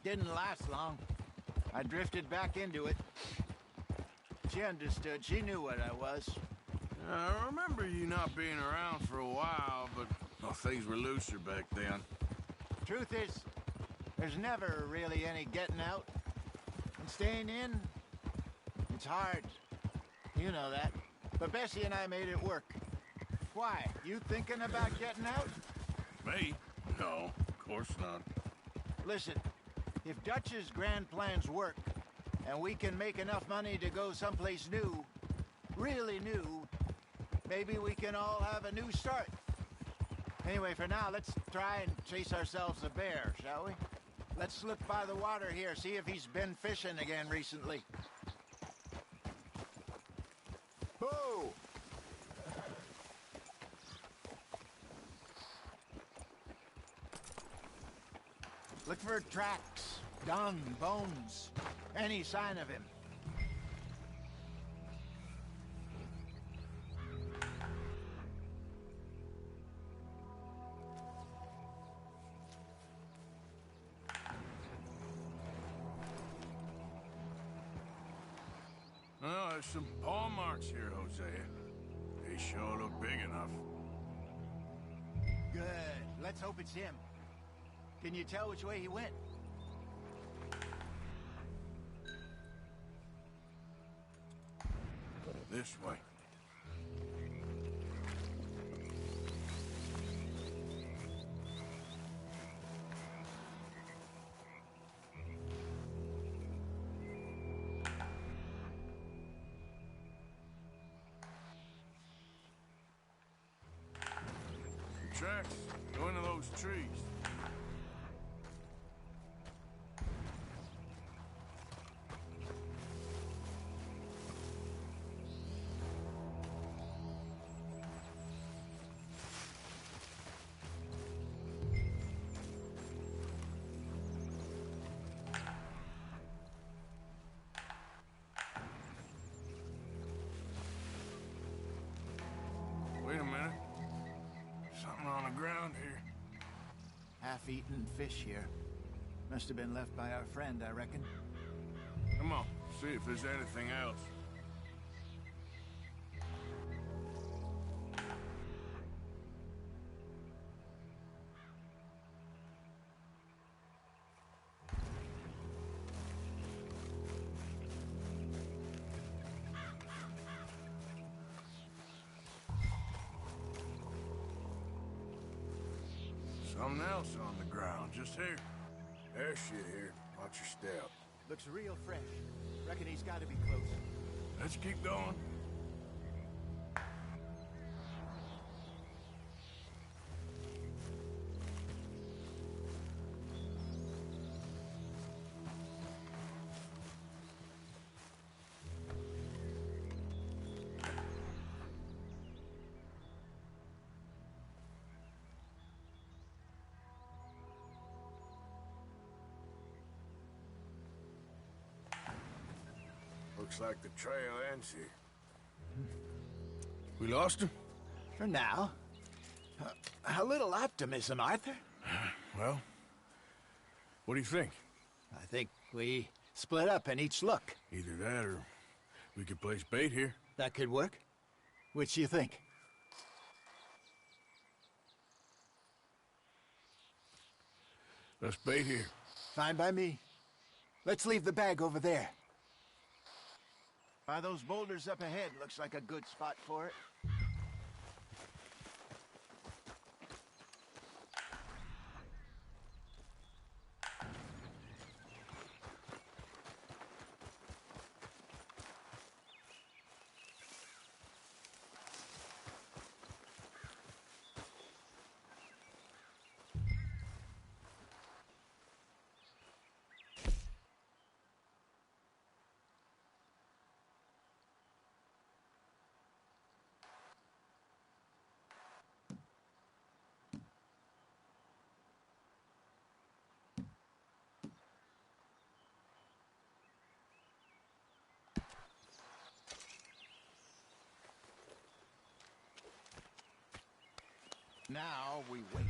Didn't last long. I drifted back into it. She understood. She knew what I was. I remember you not being around for a while, but well, things were looser back then. Truth is, there's never really any getting out. And staying in, it's hard. You know that. But Bessie and I made it work. Why? You thinking about getting out? Me? No, of course not. Listen, if Dutch's grand plans work, and we can make enough money to go someplace new, really new, maybe we can all have a new start. Anyway, for now, let's try and chase ourselves a bear, shall we? Let's look by the water here, see if he's been fishing again recently. Whoa! Look for tracks, dung, bones, any sign of him. Well, there's some paw marks here, Hosea. They sure look big enough. Good. Let's hope it's him. Can you tell which way he went? This way. Tracks go into those trees. Wait a minute. Something on the ground here. Half-eaten fish here. Must have been left by our friend, I reckon. Come on, see if there's anything else. Something else on the ground, just here. There's shit here. Watch your step. Looks real fresh. Reckon he's got to be close. Let's keep going. Looks like the trail ends here. We lost him? For now. A little optimism, Arthur. Well, what do you think? I think we split up and each look. Either that or we could place bait here. That could work. Which you think? Let's bait here. Fine by me. Let's leave the bag over there. By those boulders up ahead, looks like a good spot for it. Now we wait.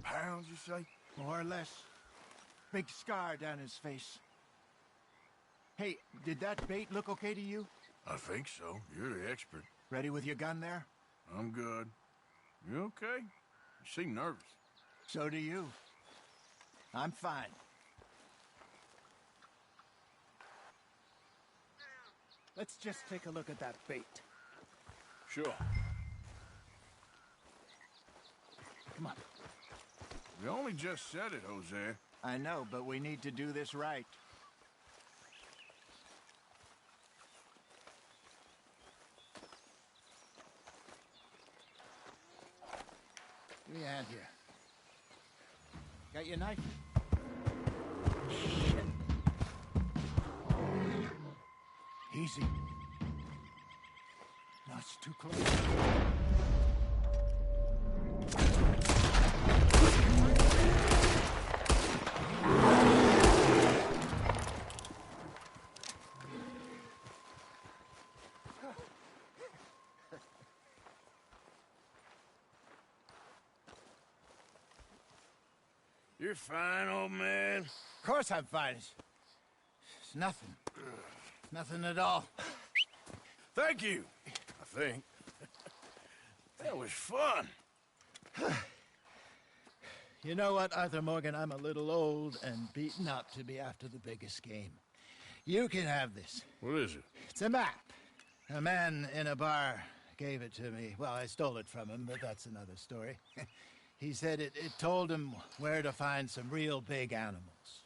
£1,000, you say? More or less. Big scar down his face. Hey, did that bait look okay to you? I think so. You're the expert. Ready with your gun there? I'm good. You okay? You seem nervous. So do you. I'm fine. Let's just take a look at that bait. Sure. Come on. We only just said it, Jose. I know, but we need to do this right. Give me a hand here. Got your knife? Shit. Easy. No, it's too close. You're fine, old man. Of course I'm fine. It's nothing. Nothing at all. Thank you, I think. That was fun. You know what, Arthur Morgan? I'm a little old and beaten up to be after the biggest game. You can have this. What is it? It's a map. A man in a bar gave it to me. Well, I stole it from him, but that's another story. He said it told him where to find some real big animals.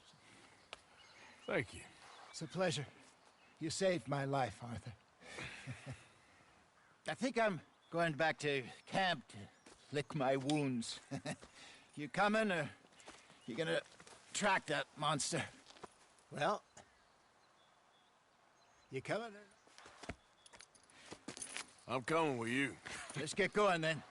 Thank you. It's a pleasure. You saved my life, Arthur. I think I'm going back to camp to lick my wounds. You coming, or you gonna track that monster? Well, you coming? I'm coming with you. Let's get going, then.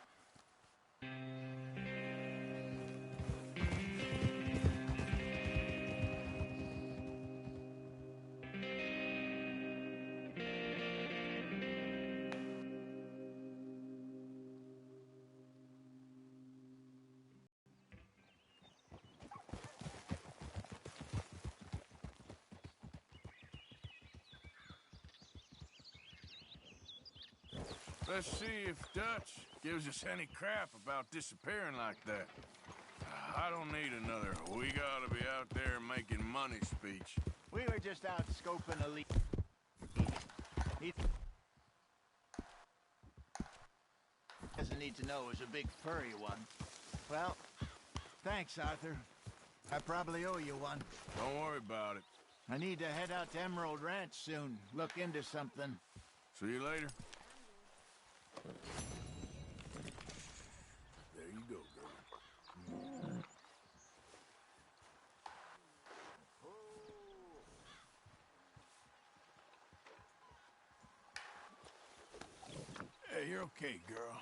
Let's see if Dutch gives us any crap about disappearing like that. I don't need another "we gotta be out there making money" speech. We were just out scoping a lead. He doesn't need to know it was a big furry one. Well, thanks, Arthur. I probably owe you one. Don't worry about it. I need to head out to Emerald Ranch soon. Look into something. See you later. There you go, girl. Hey, you're okay, girl.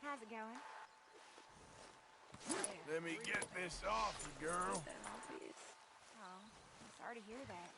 How's it going? Let me get this off you, girl. Oh, I'm sorry to hear that.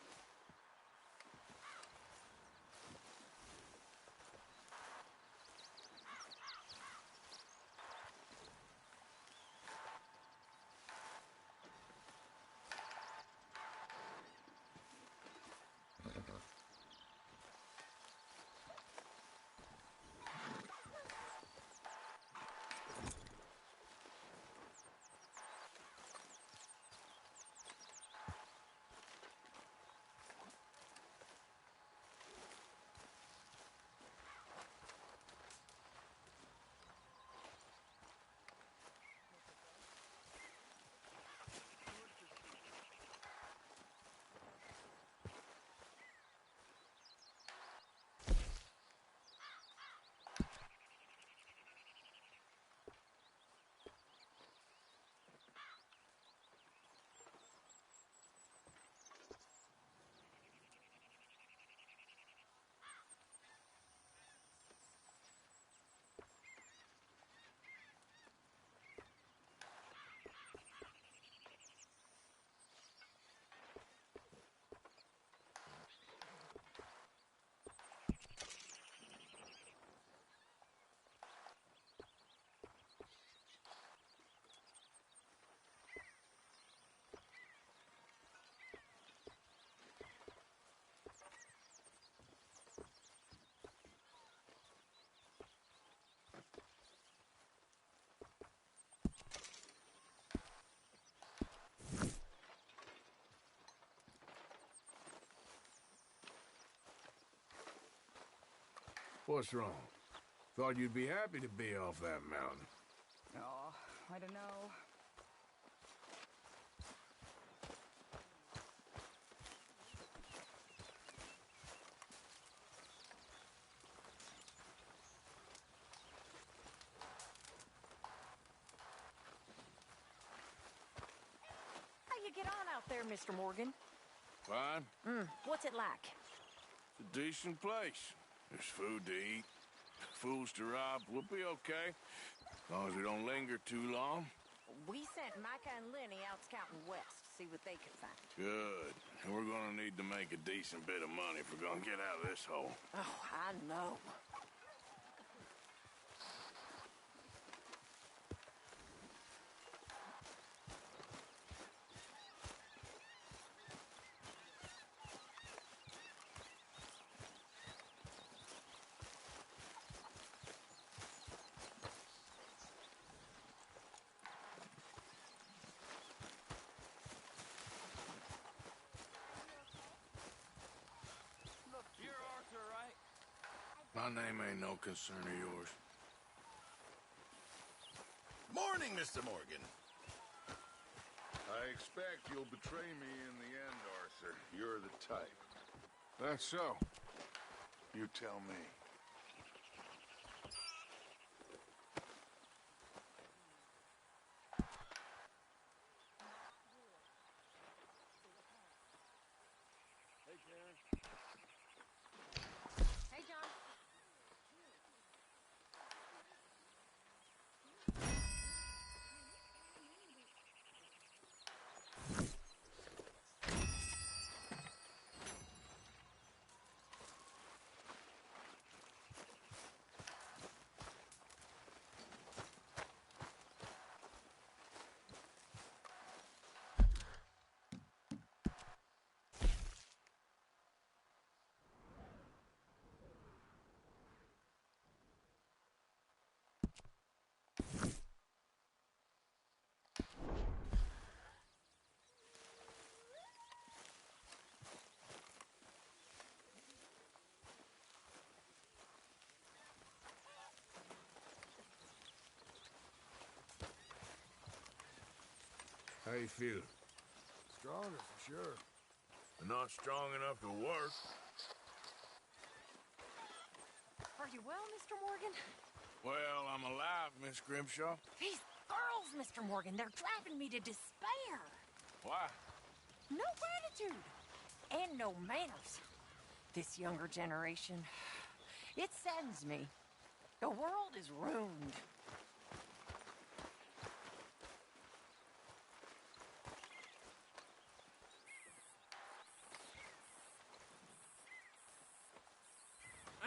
What's wrong? Thought you'd be happy to be off that mountain. Oh, I don't know. How you get on out there, Mr. Morgan? Fine. What's it like? It's a decent place. There's food to eat, fools to rob. We'll be okay. As long as we don't linger too long. We sent Micah and Lenny out scouting west, see what they could find. Good. And we're gonna need to make a decent bit of money if we're gonna get out of this hole. Oh, I know. You're Arthur, right? My name ain't no concern of yours. Morning, Mr. Morgan. I expect you'll betray me in the end, Arthur. You're the type. That's so. You tell me. Hey, Karen. Hey, John. How you feel? Stronger for sure. But not strong enough to work. Are you well, Mr. Morgan? Well, I'm alive, Miss Grimshaw. These girls, Mr. Morgan, they're driving me to despair. Why? No gratitude and no manners. This younger generation, it saddens me. The world is ruined.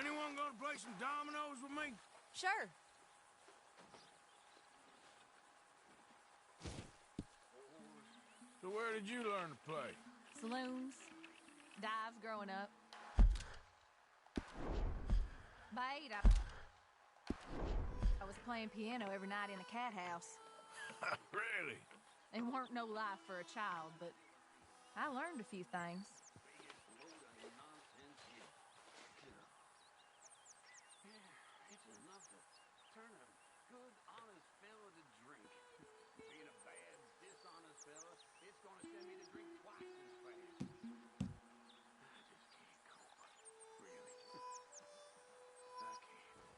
Anyone gonna play some dominoes with me? Sure. So where did you learn to play? Saloons, dives growing up. By 8, I was playing piano every night in a cat house. Really? It weren't no life for a child, but I learned a few things. It's enough to turn a good, honest fella to drink. Being a bad, dishonest fella, it's gonna send me to drink twice as fast. I just can't cope.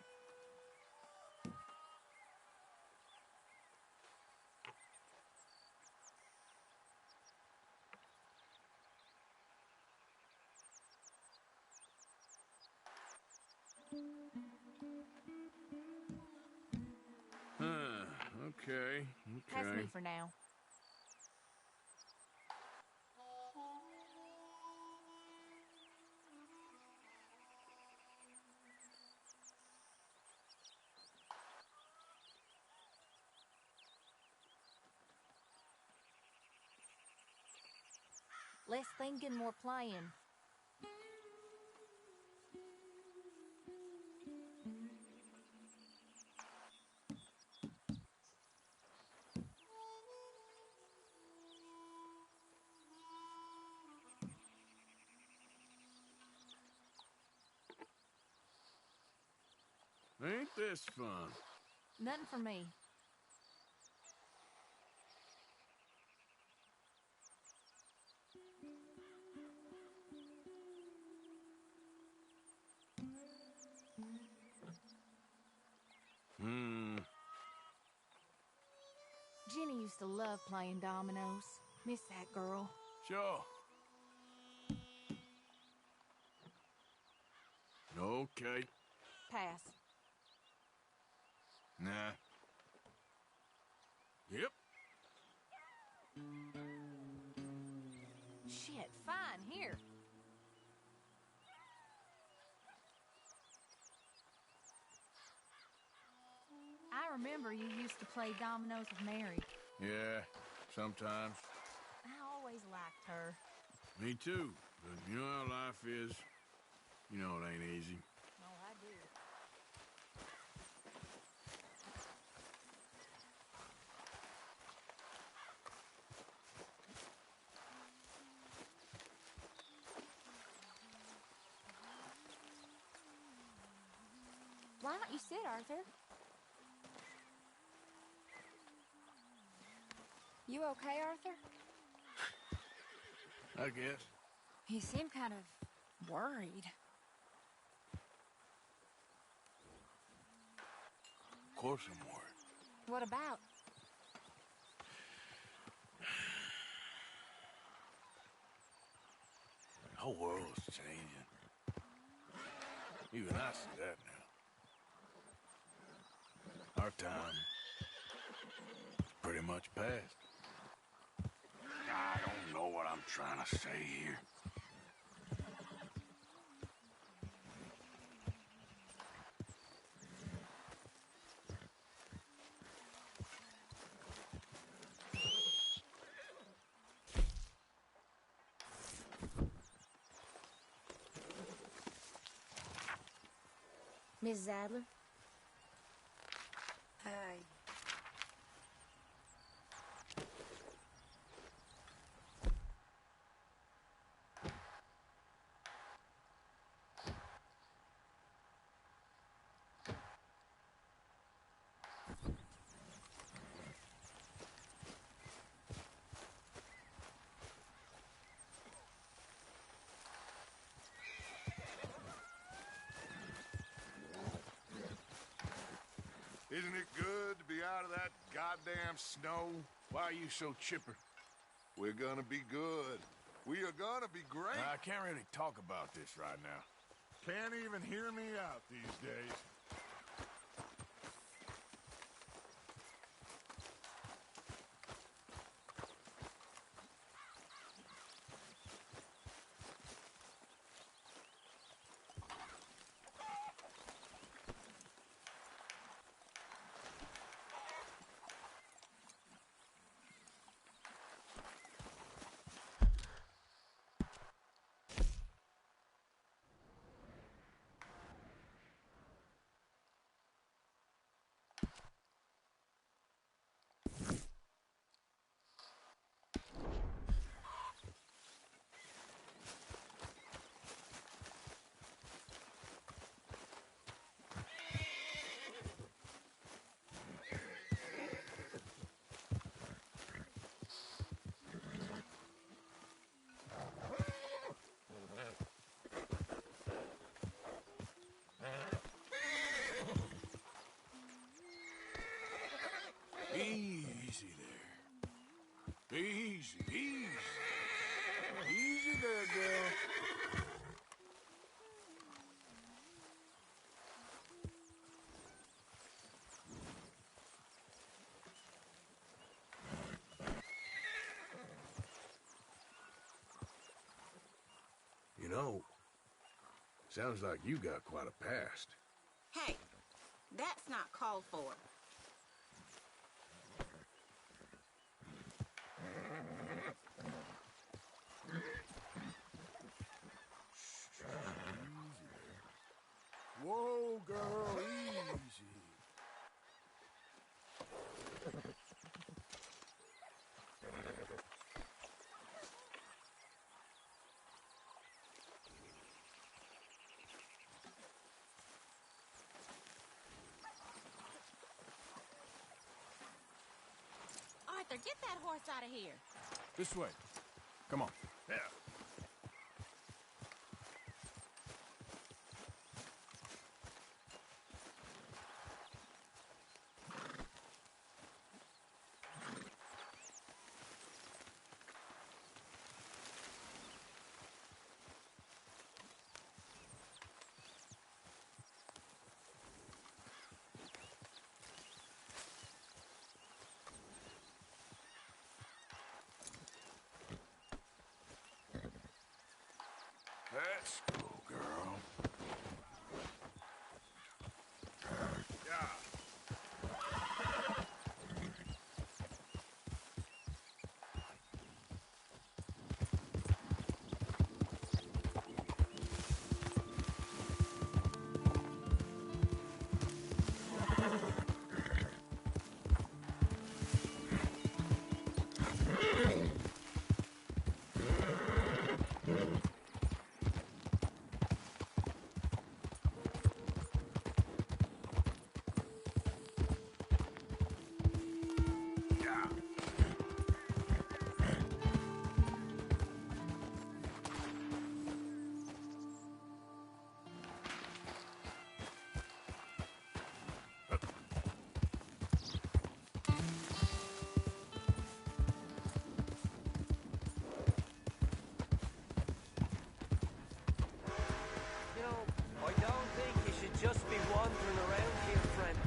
Really. I can't. Okay. Pass me for now. Less thinking, more playing. ain't this fun? Nothing for me. Jenny used to love playing dominoes. Miss that girl. Sure. Okay. Pass. Nah. Yep. Shit, fine, here. I remember you used to play dominoes with Mary. Yeah, sometimes. I always liked her. Me too. But you know how life is. You know it ain't easy. Oh, I do. Why don't you sit, Arthur? You okay, Arthur? I guess. You seem kind of worried. Of course I'm worried. What about? The whole world's changing. Even I see that now. Our time is pretty much past. I don't know what I'm trying to say here. Miss Zadler? Hi. Isn't it good to be out of that goddamn snow? Why are you so chipper? We're gonna be good. We are gonna be great. I can't really talk about this right now. Can't even hear me out these days. Easy there. Easy, easy. Easy there, girl. You know, sounds like you got quite a past. Hey, that's not called for. Whoa, girl, easy. Arthur, get that horse out of here. This way. Come on. Yeah. Let's go, girl. Yeah. You know, I don't think you should just be wandering around here, friend.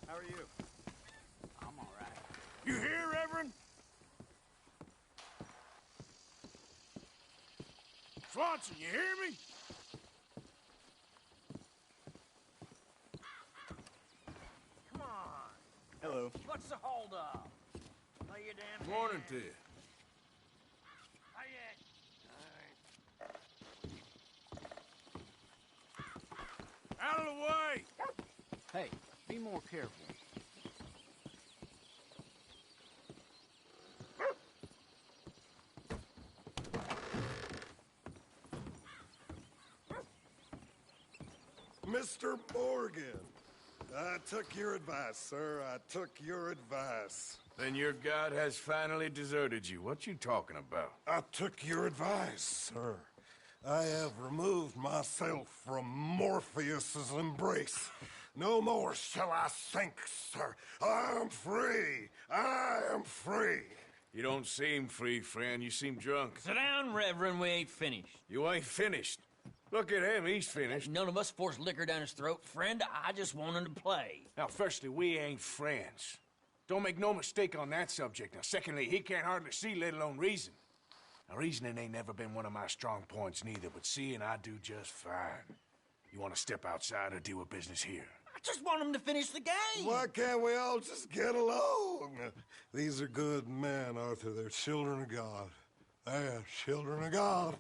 How are you? I'm all right. You here, Reverend? Swanson, you hear me? Come on. Hello. What's the hold up? Lay your damn Morning to hands. you. How you? Out of the way! Hey, be more careful. Mr. Morgan, I took your advice, sir. I took your advice. Then your god has finally deserted you. What you talking about? I took your advice, sir. I have removed myself from Morpheus's embrace. No more shall I sink, sir. I am free. I am free. You don't seem free, friend. You seem drunk. Sit down, Reverend. We ain't finished. You ain't finished. Look at him. He's finished. None of us forced liquor down his throat. Friend, I just wanted to play. Now, firstly, we ain't friends. Don't make no mistake on that subject. Now, secondly, he can't hardly see, let alone reason. Now, reasoning ain't never been one of my strong points neither, but seeing I do just fine. You want to step outside or deal with business here? I just want him to finish the game. Why can't we all just get along? These are good men, Arthur. They're children of God. They're children of God.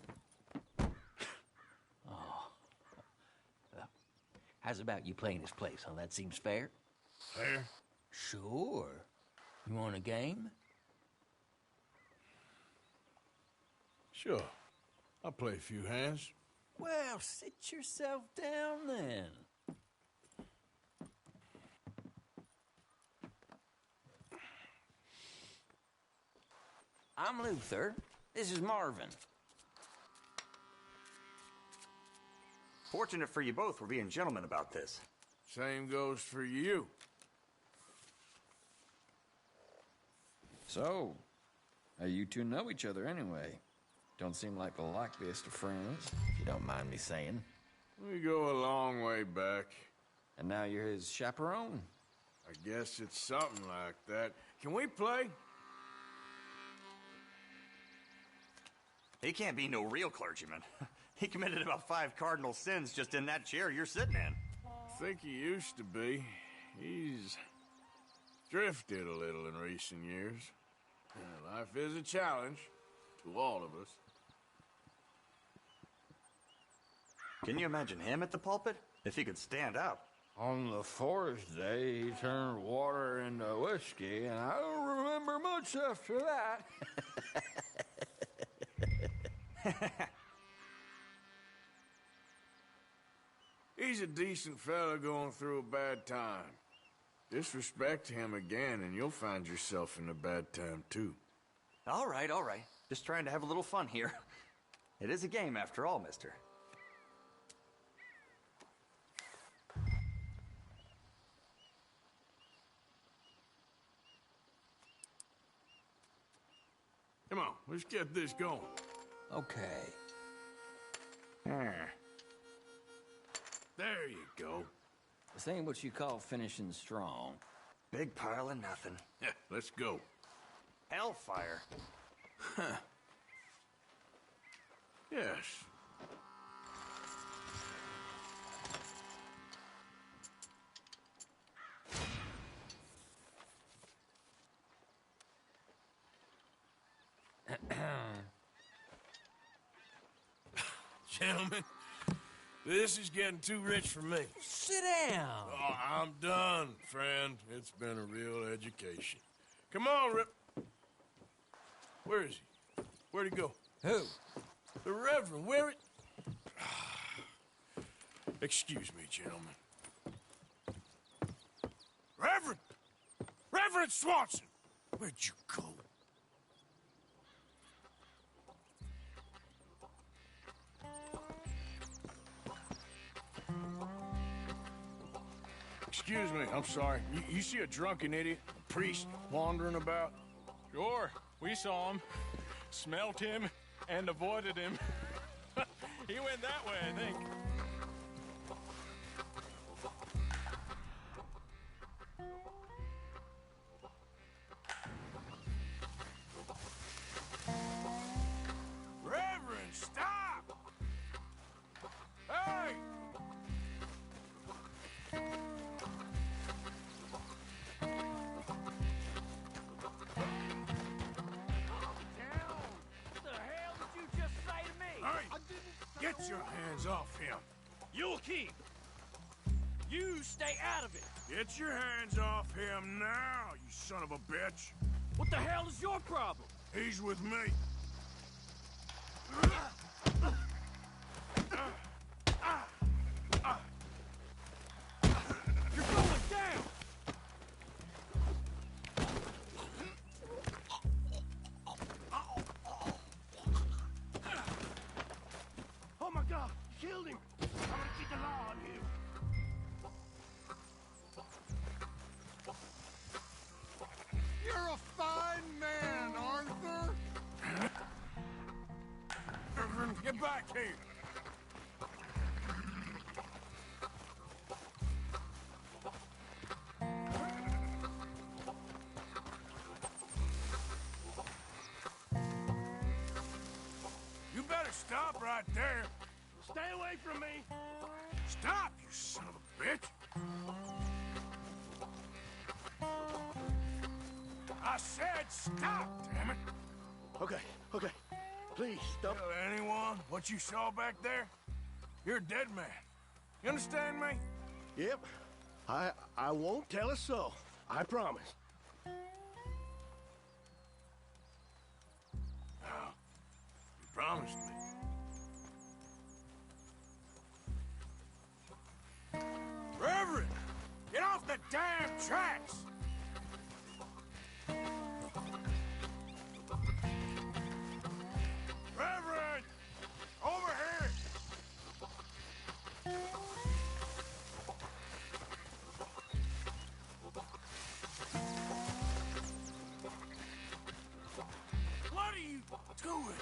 How's about you playing his place, huh? That seems fair? Fair? Sure. You want a game? Sure. I'll play a few hands. Well, sit yourself down then. I'm Luther. This is Marvin. Fortunate for you both, we're being gentlemen about this. Same goes for you. So, how you two know each other anyway? Don't seem like the likeliest of friends, if you don't mind me saying. We go a long way back. And now you're his chaperone? I guess it's something like that. Can we play? He can't be no real clergyman. He committed about 5 cardinal sins just in that chair you're sitting in. I think he used to be. He's drifted a little in recent years. Life is a challenge to all of us. Can you imagine him at the pulpit? If he could stand up. On the 4th day, he turned water into whiskey, and I don't remember much after that. He's a decent fella going through a bad time. Disrespect him again, and you'll find yourself in a bad time, too. All right. Just trying to have a little fun here. It is a game, after all, mister. Come on, let's get this going. Okay. There you go. This ain't what you call finishing strong. Big pile of nothing. Yeah, let's go. Hellfire. Huh. Yes. Gentlemen, this is getting too rich for me. Sit down. Oh, I'm done, friend. It's been a real education. Come on, Rip. Where is he? Where'd he go? Who? The Reverend. Where it? Excuse me, gentlemen. Reverend! Reverend Swanson! Where'd you go? Excuse me, I'm sorry. You see a drunken idiot, a priest, wandering about? Sure, we saw him, smelt him, and avoided him. He went that way, I think. Reverend, stop! Hey! Get your hands off him. You'll keep. You stay out of it. Get your hands off him now, you son of a bitch. What the hell is your problem? He's with me. You're going down. Oh my God, you killed him. I'm gonna keep the law on you. You're a fine man, Arthur. Get back here. You better stop right there. Stay away from me. Stop, you son of a bitch. I said stop, damn it. Okay. Please, stop. Tell anyone what you saw back there? You're a dead man. You understand me? Yep. I won't tell a soul. I promise. Oh, you promised me. Reverend, get off the damn tracks! Reverend! Over here! What are you doing?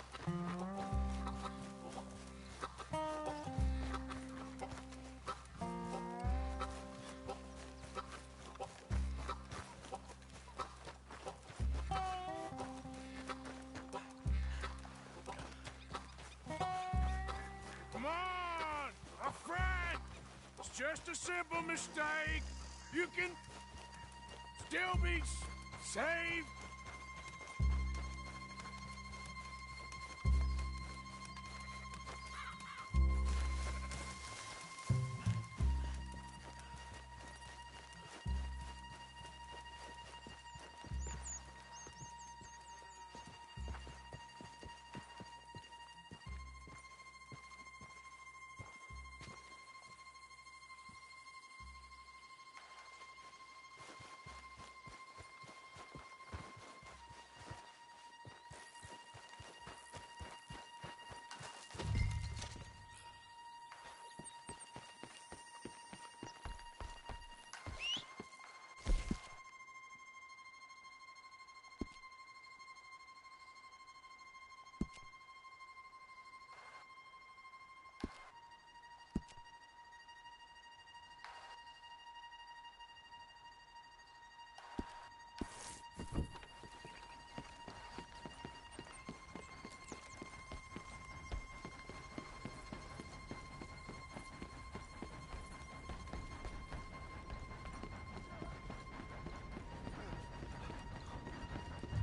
just a simple mistake. You can still be saved.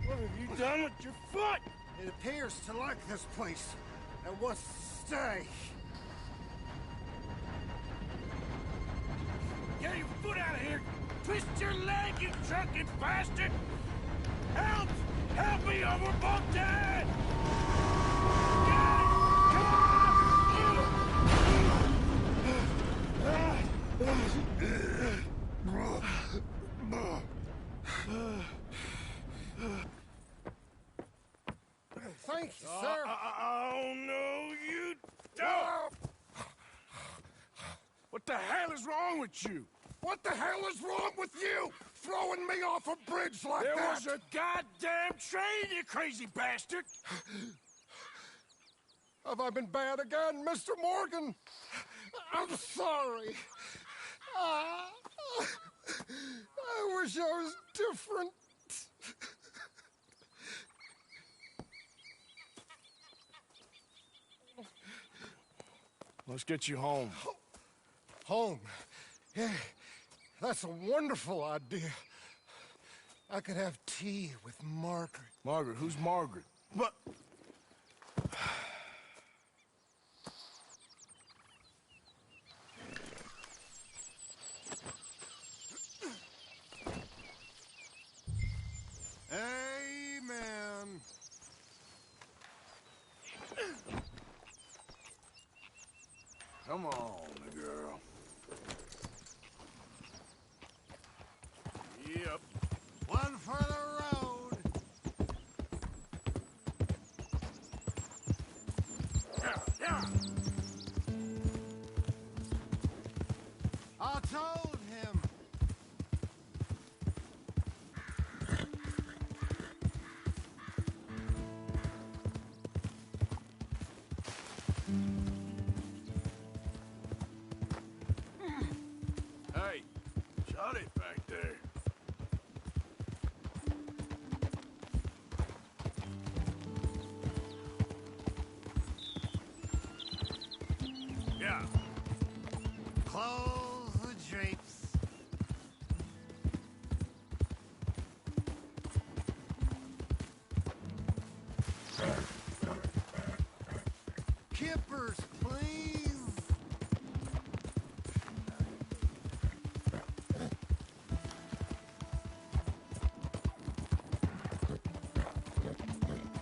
What have you done with your foot? It appears to like this place and wants to stay. Get your foot out of here! Twist your leg, you drunken bastard! Help! Help me over Dad! Thank you, sir. Oh, no, you don't! What the hell is wrong with you? What the hell is wrong with you? Throwing me off a bridge like There that? was a goddamn train, you crazy bastard! Have I been bad again, Mr. Morgan? I'm sorry. I wish I was different. Let's get you home. Home? Yeah, that's a wonderful idea. I could have tea with Margaret. Margaret? Who's Margaret? But... Amen. Come on, girl. Yep. One for the road. Yeah. I told him. Hey, shut it back there. Yeah. Close the drapes. Kippers, please.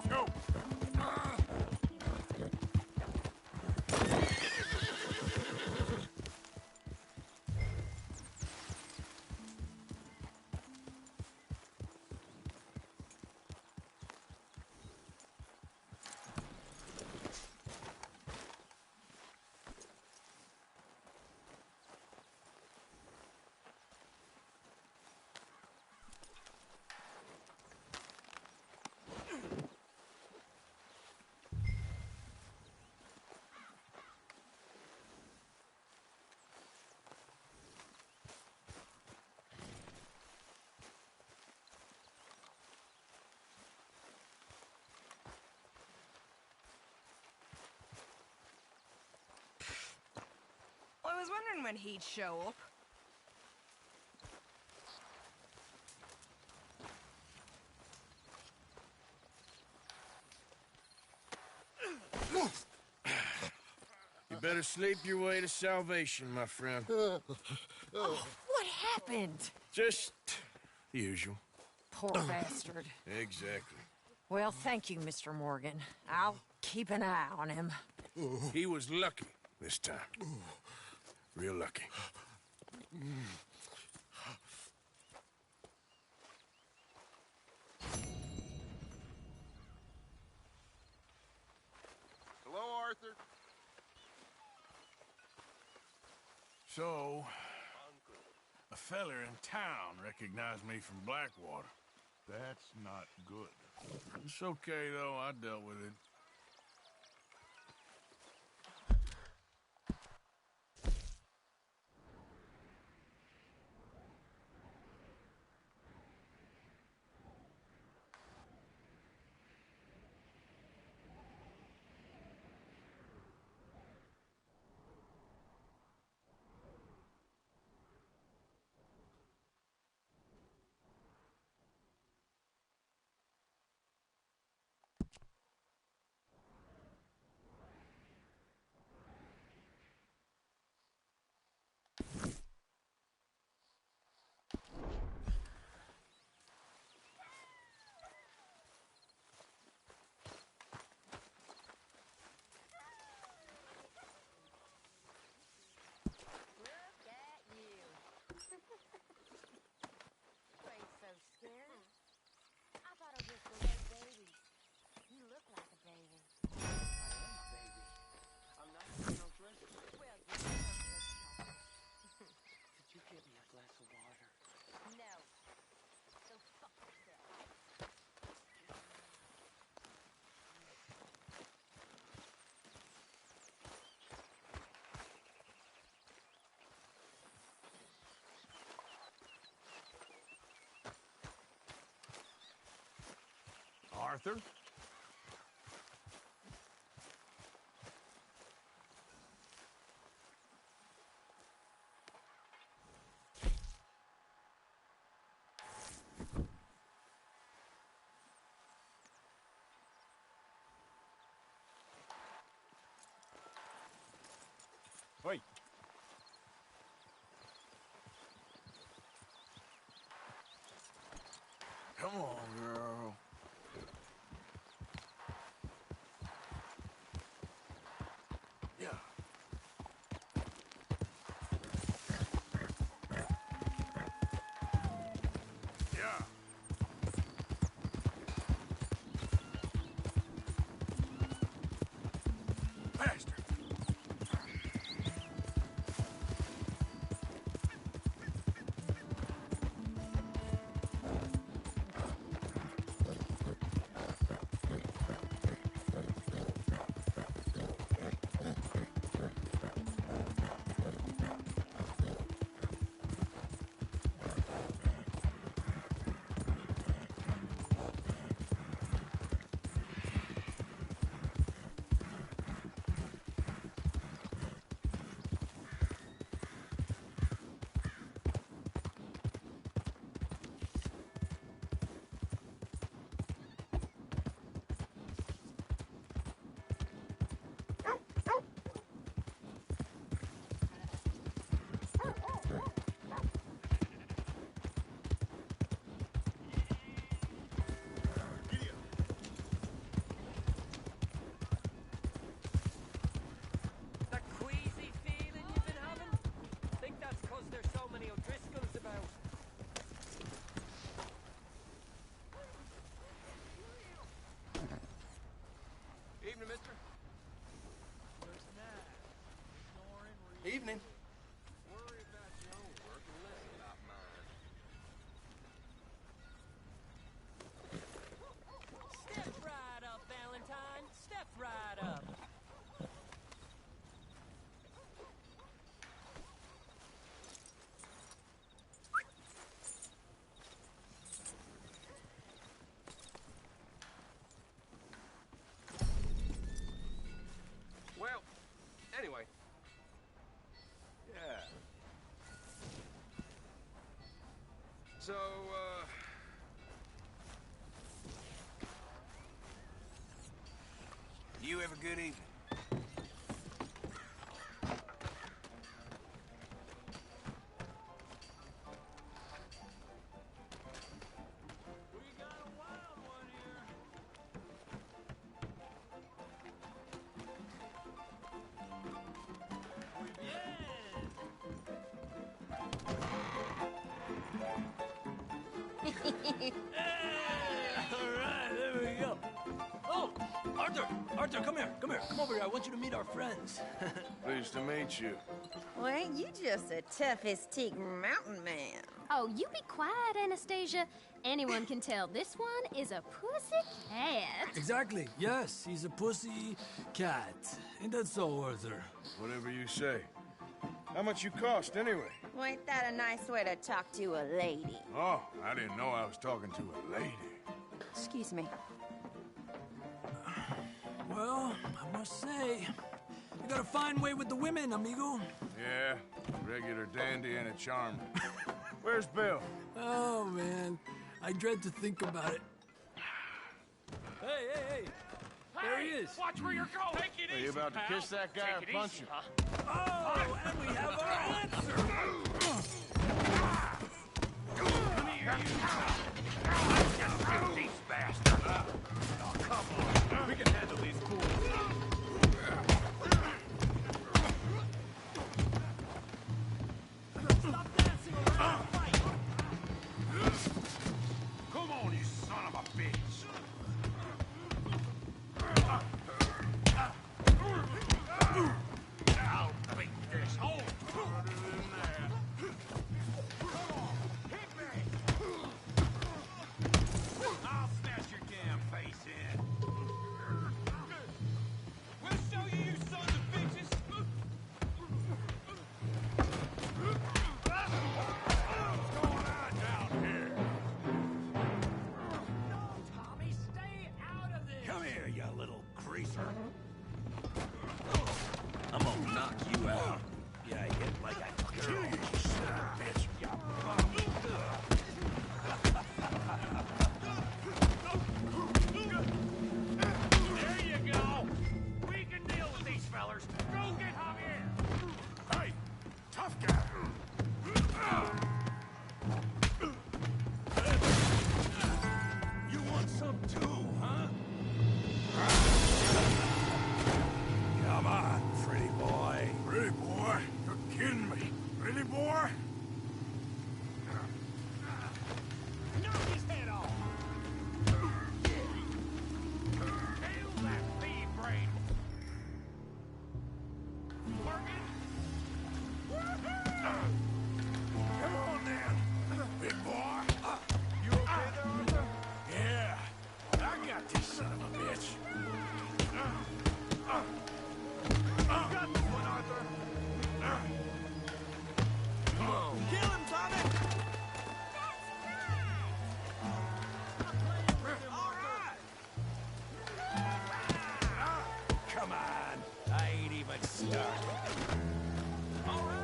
Go. was wondering when he'd show up. You better sleep your way to salvation, my friend. Oh, what happened? Just the usual. Poor bastard. Exactly. Well, thank you, Mr. Morgan. I'll keep an eye on him. He was lucky this time. Real lucky. Hello, Arthur. So, a feller in town recognized me from Blackwater. That's not good. It's okay, though. I dealt with it. Look at you. You ain't so scared. I thought it was the little baby. You look like a baby. I am a baby. I'm not no treasure. Well, you're no treasure. Could you get me a glass of water? No. So fuck yourself. Arthur? Wait. Come on, girl. Yeah. Yeah. Faster. So, You have a good evening. All right, there we go. Oh, Arthur, come here. Come over here. I want you to meet our friends. Pleased to meet you. Well, ain't you just the toughest teak mountain man? Oh, you be quiet, Anastasia. Anyone can tell this one is a pussy cat. Exactly. Yes, he's a pussy cat. Ain't that so, Arthur? Whatever you say. How much you cost, anyway? Well, ain't that a nice way to talk to a lady? Oh, I didn't know I was talking to a lady. Excuse me. Well, I must say, you got a fine way with the women, amigo. Yeah, regular dandy and a charmer. Where's Bill? Oh, man. I dread to think about it. Hey! There he is. Watch where you're going. Take it Are easy, you about to pal. kiss that guy Take or it punch easy, him? huh? Oh, and we have our answer. Come here, you. Let's just shoot these bastards. Oh, come on. We can handle these fools. Stop dancing around. Fight. Come on, you son of a bitch! I'll beat this hole! I'll smash your damn face in! We'll show you, you sons of bitches! What's going on down here? Tommy, stay out of this. Come here, you little greaser. I'm gonna knock you out. Yeah, hit like a girl. You son of a bitch! You There you go. We can deal with these fellers. Go get Javier. Hey, tough guy. You want some too, huh? Come on, pretty boy. Pretty boy? You're kidding me. Pretty boy? Knock his head off. Kill that bee brain. Working. Come on, then. Big boy. You okay there, Arthur? Yeah. I got this son of a bitch. You got this one, Arthur. Come on. Kill him, Tommy. Come on. I ain't even started. All right.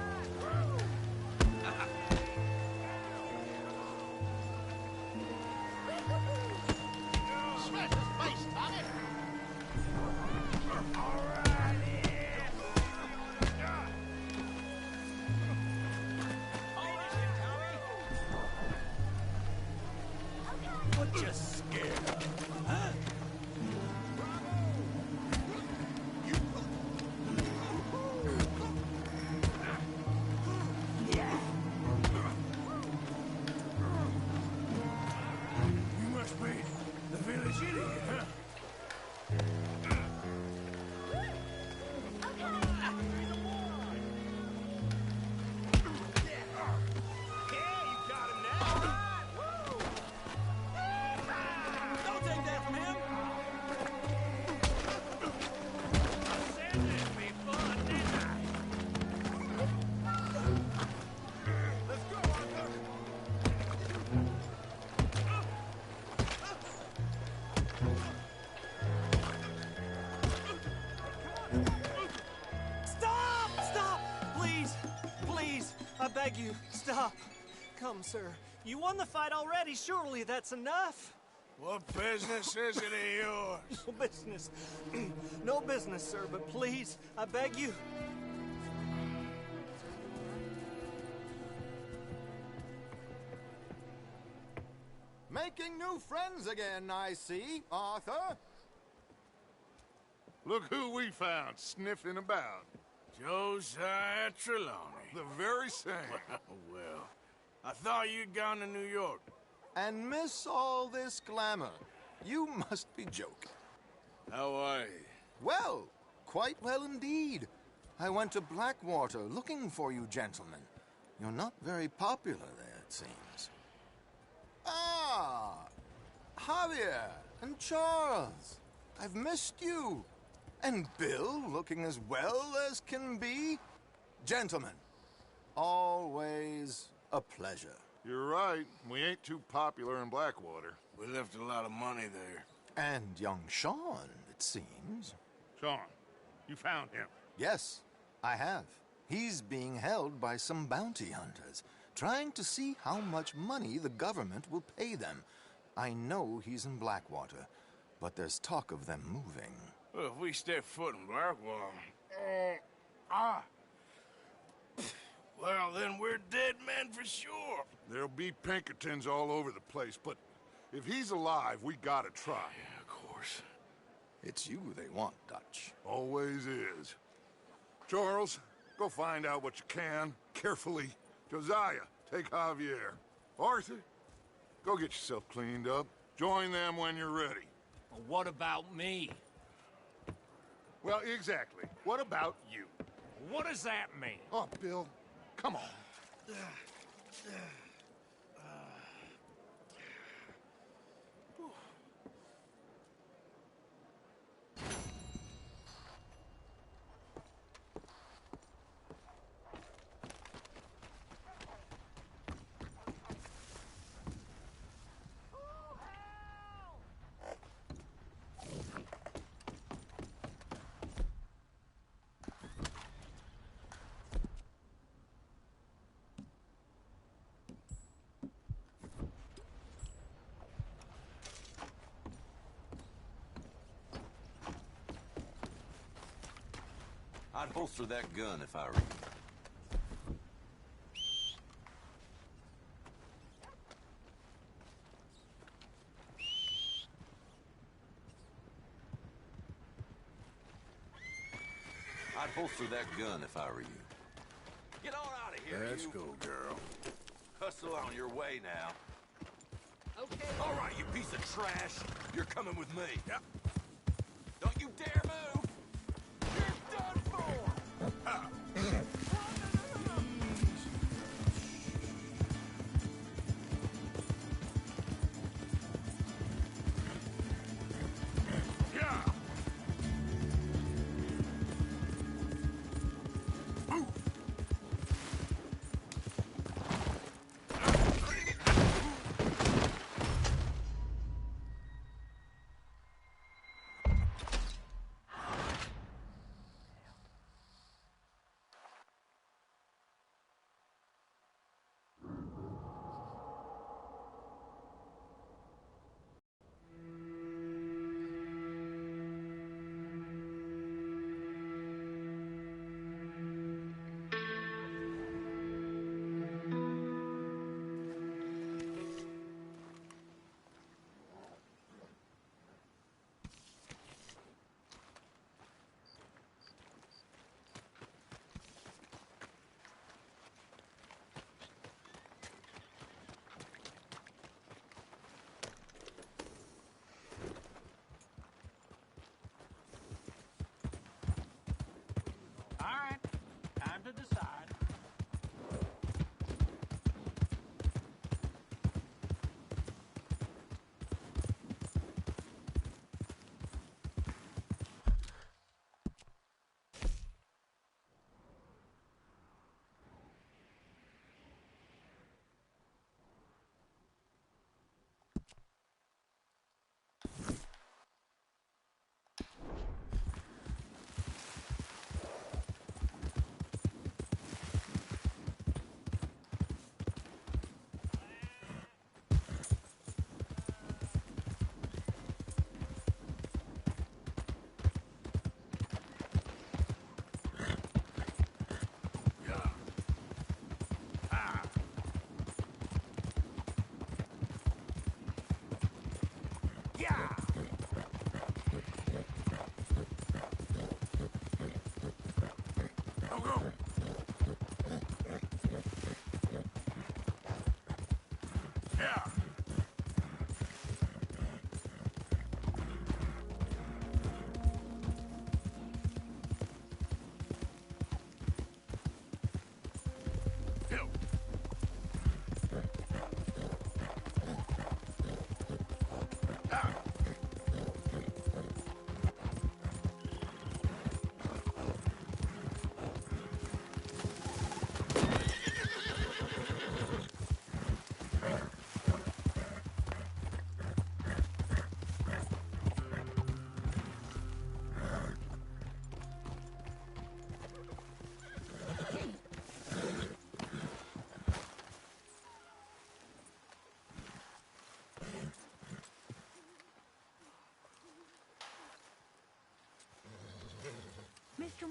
Smash his face, Tommy! What you scared of, huh? You must be the village idiot, huh? Don't take that from him. Let's go, Arthur! Stop! Stop! Please! Please! I beg you, stop. outcome, sir. You won the fight already. Surely that's enough. What business is it of yours? No business. No business, sir, but please, I beg you. Making new friends again, I see, Arthur. Look who we found sniffing about. Josiah Trelawney. The very same. Well, I thought you'd gone to New York. And miss all this glamour. You must be joking. How are you? Well, quite well indeed. I went to Blackwater looking for you gentlemen. You're not very popular there, it seems. Ah, Javier and Charles. I've missed you. And Bill looking as well as can be. Gentlemen, always a pleasure. You're right. We ain't too popular in Blackwater. We left a lot of money there. And young Sean, it seems. Sean, you found him? Yes, I have. He's being held by some bounty hunters, trying to see how much money the government will pay them. I know he's in Blackwater, but there's talk of them moving. Well, if we step foot in Blackwater... Well, then we're dead men for sure. There'll be Pinkertons all over the place, but if he's alive, we gotta try. Yeah, of course. It's you they want, Dutch. Always is. Charles, go find out what you can, carefully. Josiah, take Javier. Arthur, go get yourself cleaned up. Join them when you're ready. Well, what about me? Well, exactly. What about you? What does that mean? Oh, Bill, come on. I'd holster that gun if I were you. I'd holster that gun if I were you. Get on out of here, Let's go, girl. Hustle on your way now. Okay. All right, you piece of trash. You're coming with me. Yep. Don't you dare move. You're done for. Yeah.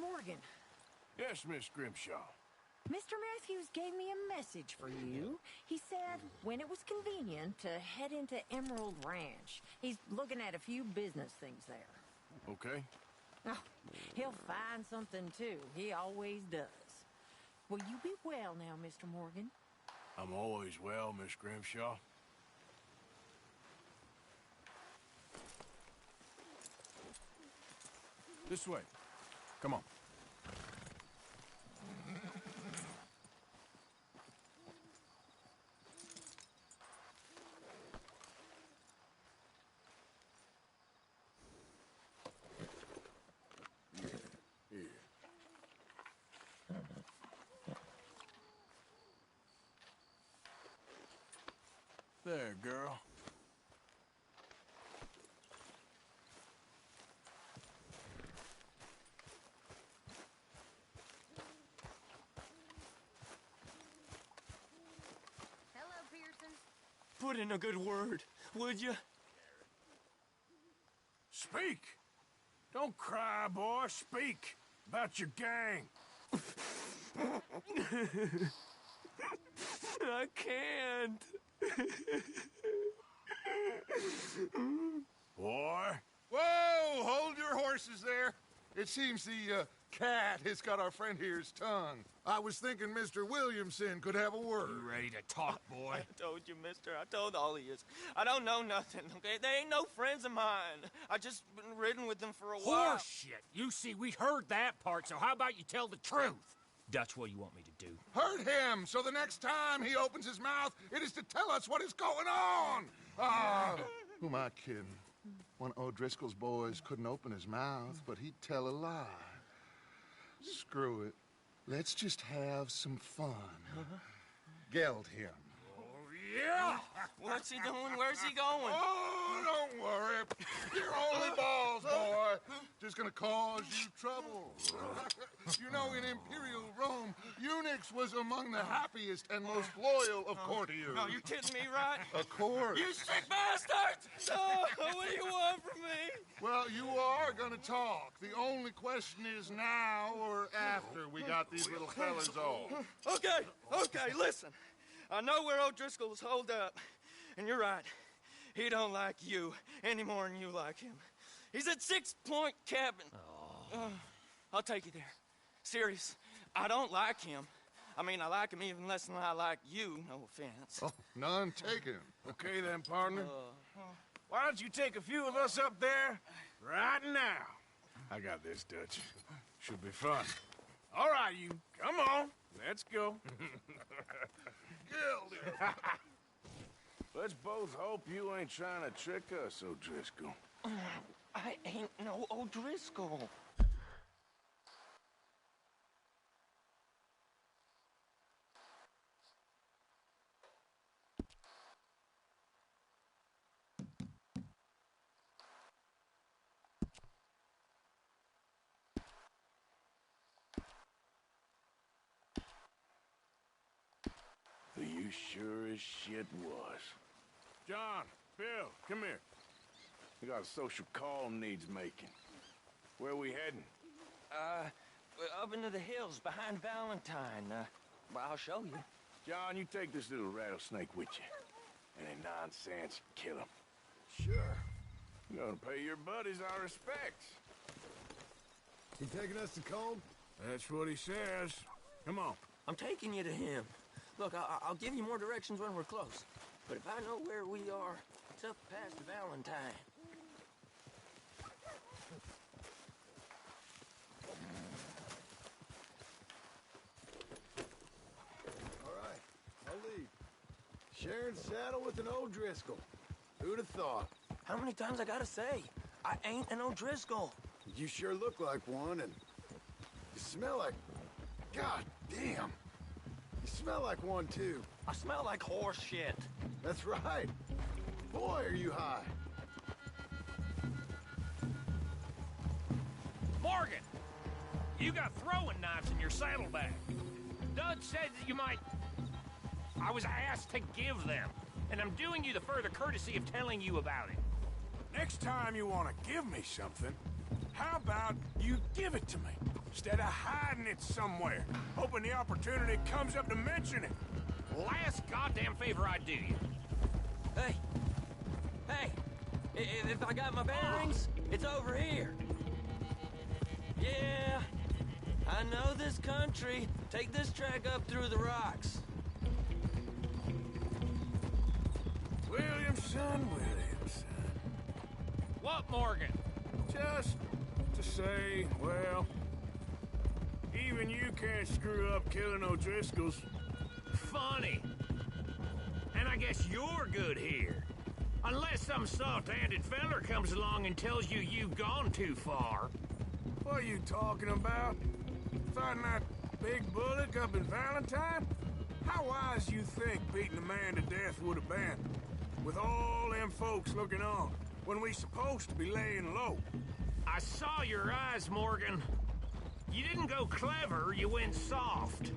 Morgan. Yes, Miss Grimshaw. Mr. Matthews gave me a message for you. He said when it was convenient to head into Emerald Ranch. He's looking at a few business things there. Okay. Oh, he'll find something, too. He always does. Will you be well now, Mr. Morgan? I'm always well, Miss Grimshaw. This way. Come on. There, girl. Hello, Pearson. Put in a good word, would you? Speak! Don't cry, boy. Speak about your gang. I can't. Boy. Whoa! Hold your horses there. It seems the cat has got our friend here's tongue. I was thinking Mr. Williamson could have a word. You ready to talk, boy? I told you, mister. I told all of you. I don't know nothing, okay? They ain't no friends of mine. I just been riding with them for a while. Horseshit. You see, we heard that part, so how about you tell the truth? Dutch, what do you want me to do? Hurt him, so the next time he opens his mouth, it is to tell us what is going on. Ah, who am I kidding? One of O'Driscoll's boys couldn't open his mouth, but he'd tell a lie. Screw it. Let's just have some fun. Geld him. Yeah! What's he doing? Where's he going? Oh, don't worry. You're only balls, boy. Just gonna cause you trouble. You know, in Imperial Rome, eunuchs was among the happiest and most loyal of courtiers. No, you kidding me, right? Of course. You sick bastard! Oh, what do you want from me? Well, you are gonna talk. The only question is now or after we got these little fellas off. Okay, listen. I know where O'Driscoll's holed up, and you're right. He don't like you any more than you like him. He's at 6 Point Cabin. I'll take you there. Serious, I don't like him. I mean, I like him even less than I like you, no offense. Oh, none taken. Okay then, partner. Why don't you take a few of us up there right now? I got this, Dutch. Should be fun. All right, you. Come on. Let's go. Let's both hope you ain't trying to trick us, O'Driscoll. I ain't no O'Driscoll. You sure as shit was. John, Bill, come here. We got a social call needs making. Where we heading? Up into the hills behind Valentine. Well, I'll show you. John, you take this little rattlesnake with you. Any nonsense, kill him. Sure. You're gonna pay your buddies our respects. He taking us to Combe? That's what he says. Come on. I'm taking you to him. Look, I'll give you more directions when we're close. But if I know where we are, it's up past Valentine. All right, I'll leave. Sharing saddle with an O'Driscoll. Who'd have thought? How many times I gotta say? I ain't an O'Driscoll. You sure look like one, and you smell like... God damn. You smell like one, too. I smell like horse shit. That's right. Boy, are you high. Morgan! You got throwing knives in your saddlebag. Dud said that you might... I was asked to give them, and I'm doing you the further courtesy of telling you about it. Next time you want to give me something, how about you give it to me? instead of hiding it somewhere, hoping the opportunity comes up to mention it. Last goddamn favor I do you. Hey! Hey! If I got my bearings, it's over here. Yeah, I know this country. Take this track up through the rocks. Williamson. What, Morgan? Just to say, well, even you can't screw up killing O'Driscolls. Funny. And I guess you're good here. Unless some soft-handed feller comes along and tells you you've gone too far. What are you talking about? Fighting that big bullock up in Valentine? How wise you think beating a man to death would have been? With all them folks looking on, when we supposed to be laying low. I saw your eyes, Morgan. You didn't go clever, you went soft.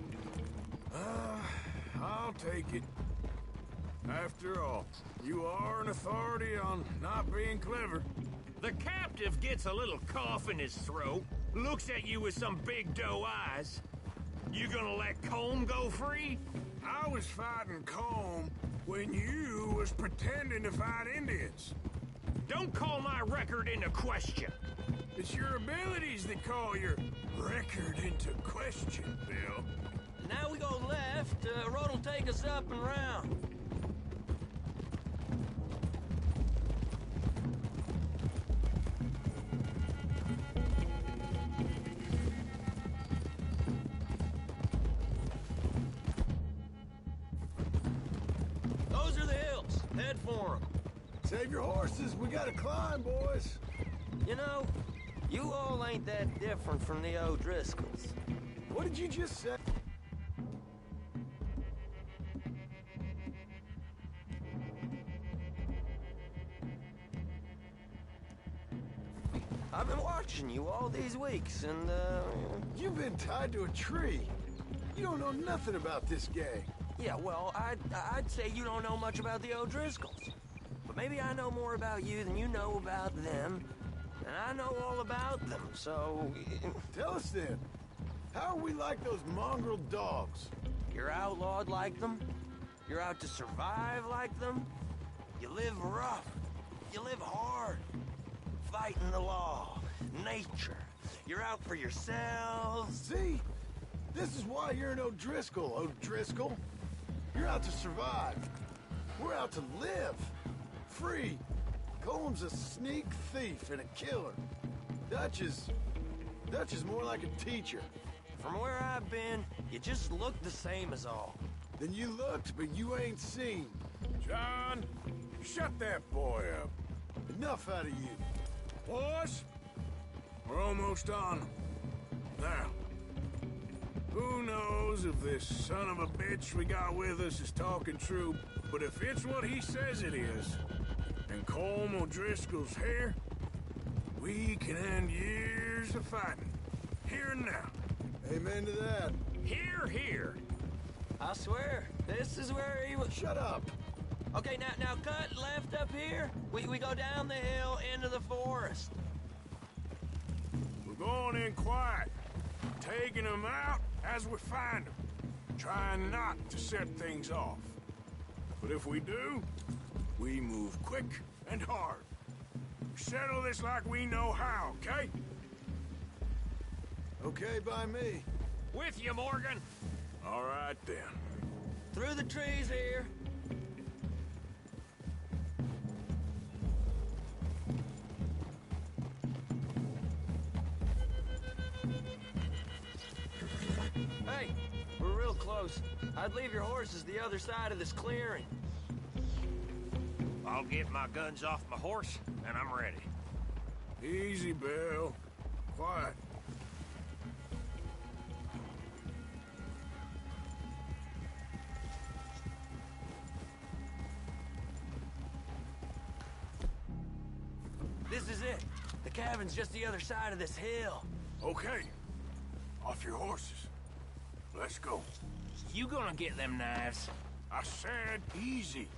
I'll take it. After all, you are an authority on not being clever. The captive gets a little cough in his throat, looks at you with some big doe eyes. You gonna let Colm go free? I was fighting Colm when you was pretending to fight Indians. Don't call my record into question. It's your abilities that call your record into question, Bill. Now we go left. Road will take us up and round. Those are the hills. Head for them. Save your horses. We gotta climb, boys. You know, you all ain't that different from the O'Driscolls. What did you just say? I've been watching you all these weeks, and, You've been tied to a tree. You don't know nothing about this gang. Yeah, well, I'd say you don't know much about the O'Driscolls. But maybe I know more about you than you know about them. And I know all about them, so... Tell us then. How are we like those mongrel dogs? You're outlawed like them. You're out to survive like them. You live rough. You live hard. Fighting the law. Nature. You're out for yourselves. See? This is why you're an O'Driscoll, O'Driscoll. You're out to survive. We're out to live. Free. Colm's a sneak thief and a killer. Dutch is more like a teacher. From where I've been, you just look the same as all. Then you looked, but you ain't seen. John, shut that boy up. Enough out of you. Boys, we're almost on. Now, who knows if this son of a bitch we got with us is talking true, but if it's what he says it is, and Colm O'Driscoll's here, we can end years of fighting. Here and now. Amen to that. Here, here. I swear, this is where he was... Shut up. Okay, now cut left up here. We go down the hill into the forest. We're going in quiet, taking them out as we find them, trying not to set things off. But if we do, we move quick and hard. Settle this like we know how, okay? Okay by me. With you, Morgan. All right, then. Through the trees here. Hey, we're real close. I'd leave your horses the other side of this clearing. I'll get my guns off my horse, and I'm ready. Easy, Bill. Quiet. This is it. The cabin's just the other side of this hill. Okay. Off your horses. Let's go. You gonna get them knives? I said easy.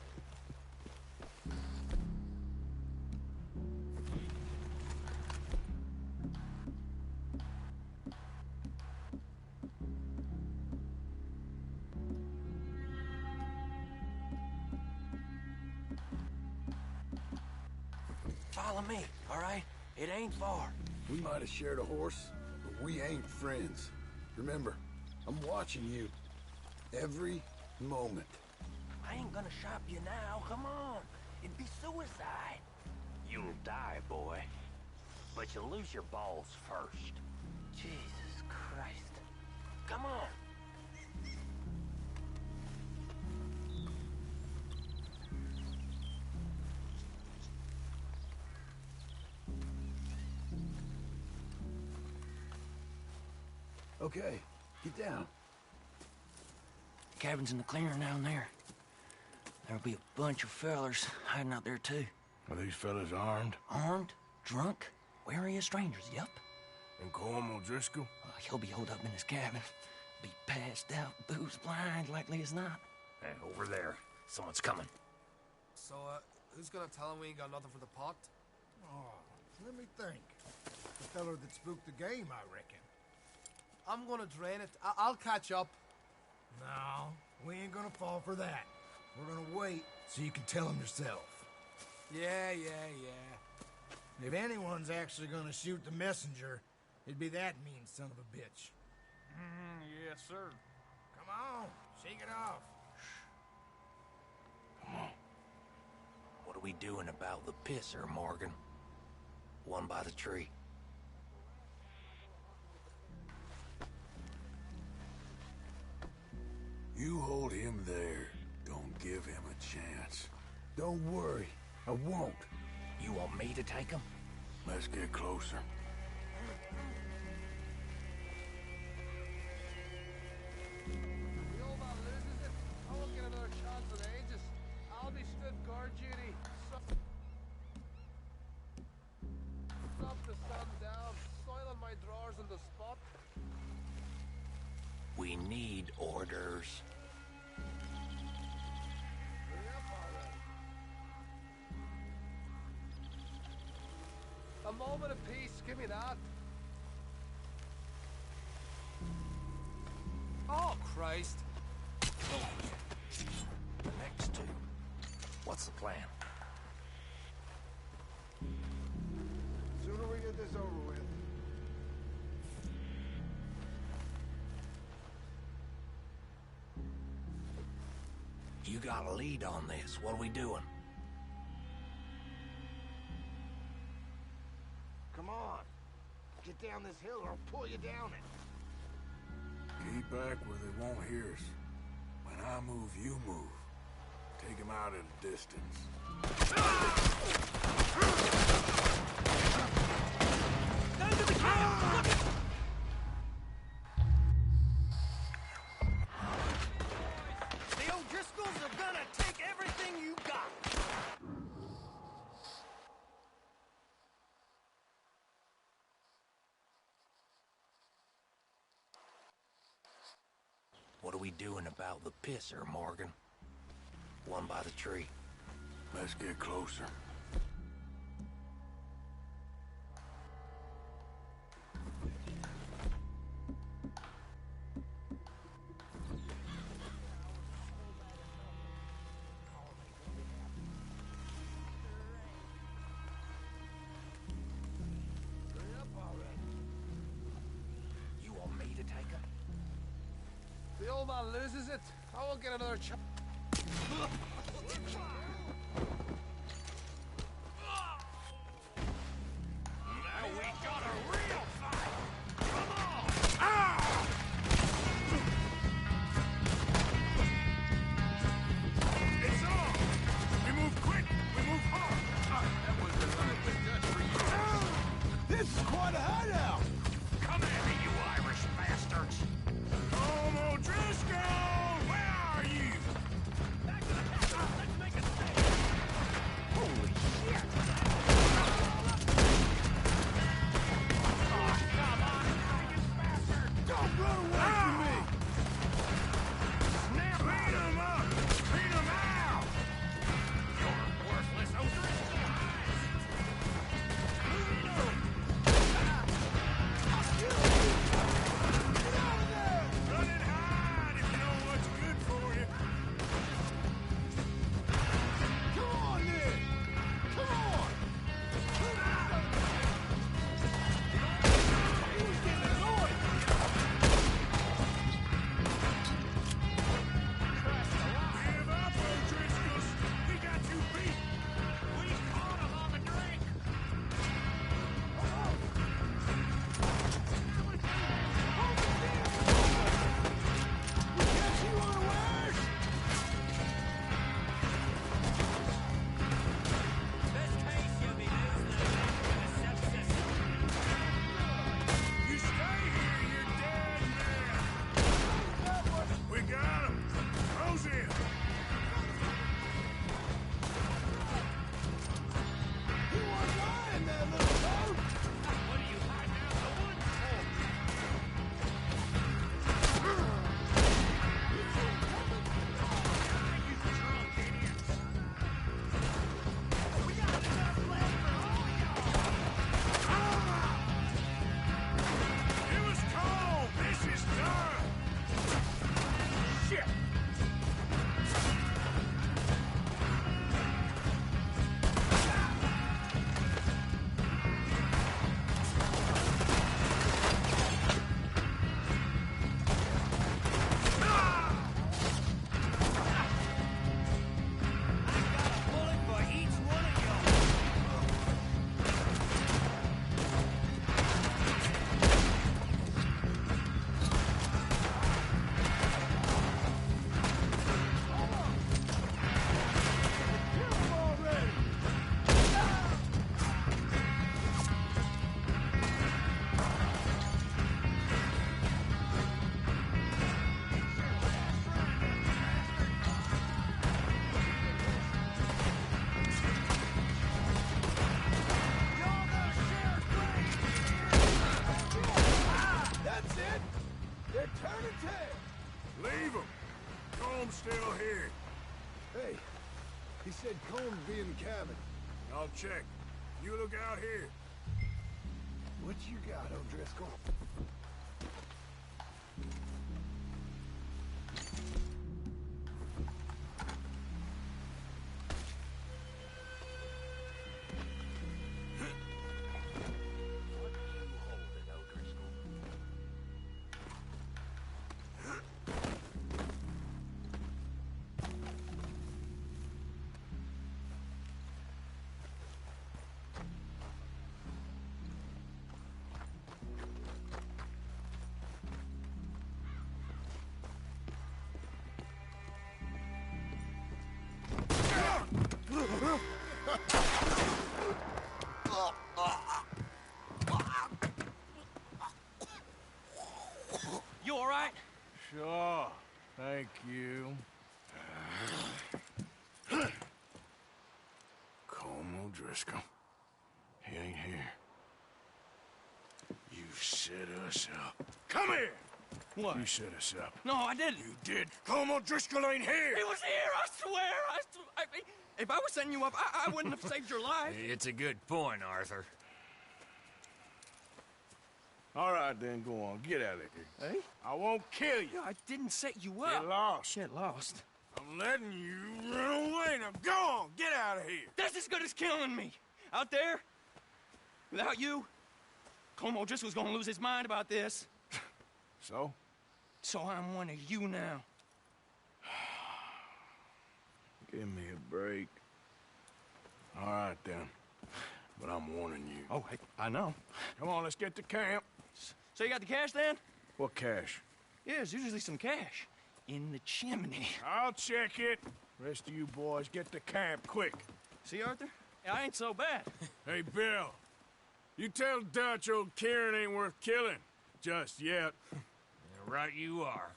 Follow me, all right? It ain't far. We might have shared a horse, but we ain't friends. Remember, I'm watching you. Every moment. I ain't gonna shop you now. Come on. It'd be suicide. You'll die, boy. But you'll lose your balls first. Jesus Christ. Come on. Okay, get down. Cabin's in the clearing down there. There'll be a bunch of fellers hiding out there, too. Are these fellas armed? Armed? Drunk? Wary of strangers, yep. And Colm O'Driscoll? He'll be holed up in his cabin. Be passed out, booze blind, likely as not. Hey, over there. Someone's coming. So, who's gonna tell him we ain't got nothing for the pot? Oh, let me think. The feller that spooked the game, I reckon. I'm gonna drain it. I'll catch up. No, we ain't gonna fall for that. We're gonna wait so you can tell him yourself. Yeah. If anyone's actually gonna shoot the messenger, it'd be that mean son of a bitch. Yes, sir. Come on, shake it off. Come on. What are we doing about the pisser, Morgan? One by the tree. You hold him there. Don't give him a chance. Don't worry, I won't. You want me to take him? Let's get closer. The old man loses it. I won't get another chance in ages. I'll be stood guard duty. Stop the sun down. Soiling my drawers on the spot. We need orders. A moment of peace, give me that. Oh, Christ. The next two. What's the plan? Sooner we get this over with. You got a lead on this. What are we doing? Come on. Get down this hill or I'll pull you down it. Keep back where they won't hear us. When I move, you move. Take him out at a distance. Guns in the camp! Look at... The O'Driscolls are gonna take everything you got! What are we doing about the pisser, Morgan? One by the tree. Let's get closer. You want me to take him? The old man loses it. I won't get another chance. Now we got a real fight! Come on! Ah! It's on! We move quick! We move hard! That was a little bit Dutch for you. This is quite a hideout! Come at me, you Irish bastards! Colm O'Driscoll! Where are you? He said Combs be in the cabin. I'll check. You look out here. What you got, O'Driscoll? You all right? Sure. Thank you. Colm O'Driscoll. He ain't here. You set us up. Come here! What? You set us up. No, I didn't. You did. Colm O'Driscoll ain't here! He was here, I swear! If I was setting you up, I wouldn't have saved your life. It's a good point, Arthur. All right, then, go on. Get out of here. Hey? I won't kill you. I didn't set you up. Get lost. Get lost. I'm letting you run away. Now go on. Get out of here. That's as good as killing me. Out there, without you, Colm O'Driscoll's gonna lose his mind about this. So? So I'm one of you now. Give me a break. All right, then. But I'm warning you. Oh, I know. Come on, let's get to camp. So you got the cash, then? What cash? Yeah, there's usually some cash. In the chimney. I'll check it. Rest of you boys, get to camp, quick. See, Arthur? I ain't so bad. Hey, Bill. You tell Dutch old Kieran ain't worth killing. Just yet. Yeah, right you are.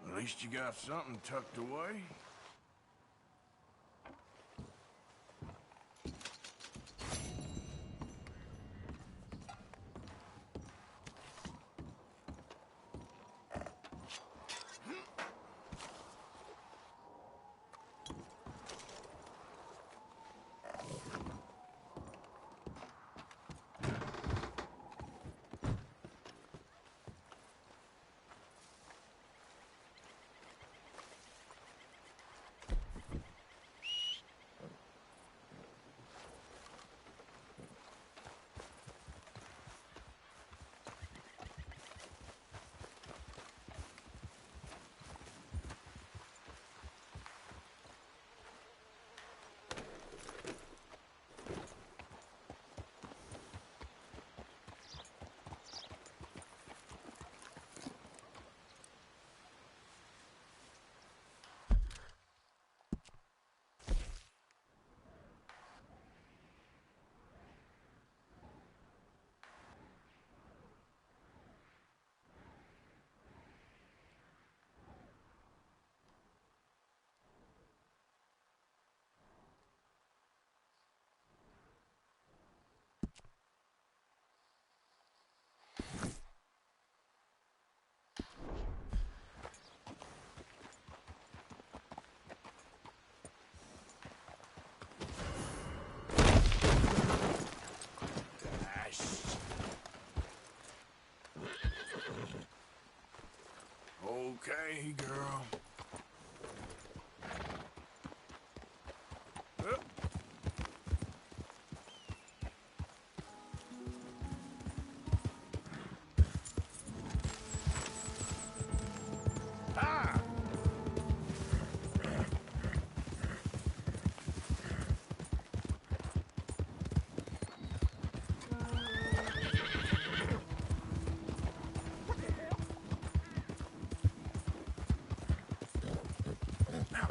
At least you got something tucked away.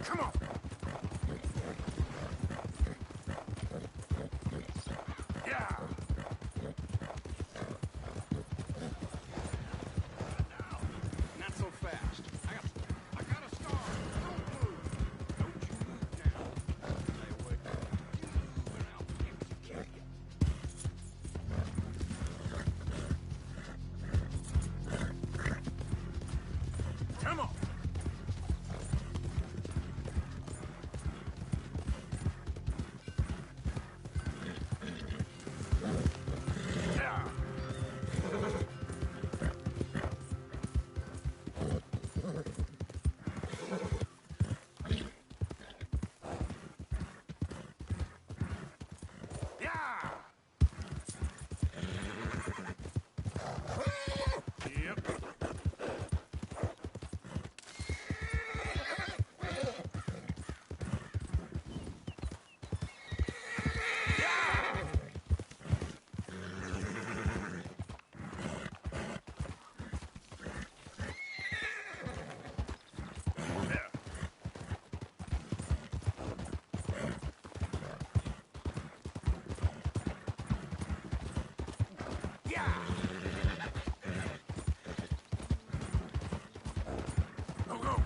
Come on. Yeah. Not so fast. I got a star. Don't move. Don't you move now. Stay away. You move and I'll execute you. Come on. Go, go.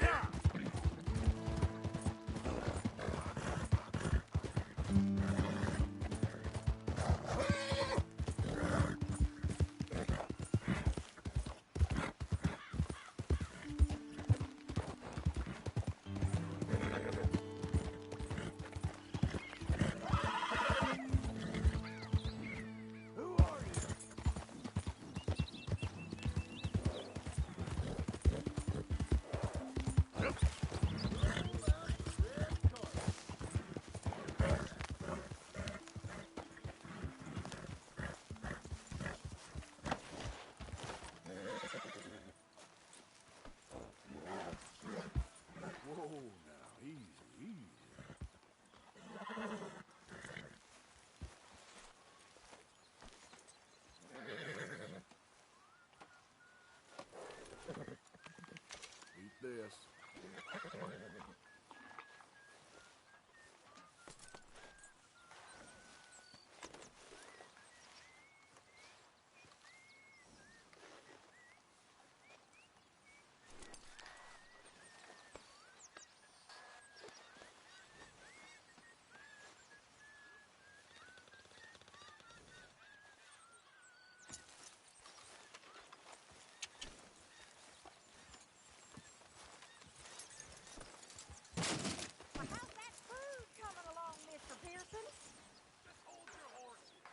Yeah. Whoa, now, easy, easy. Eat this. Well, how's that food coming along, Mr. Pearson? Just hold your horses.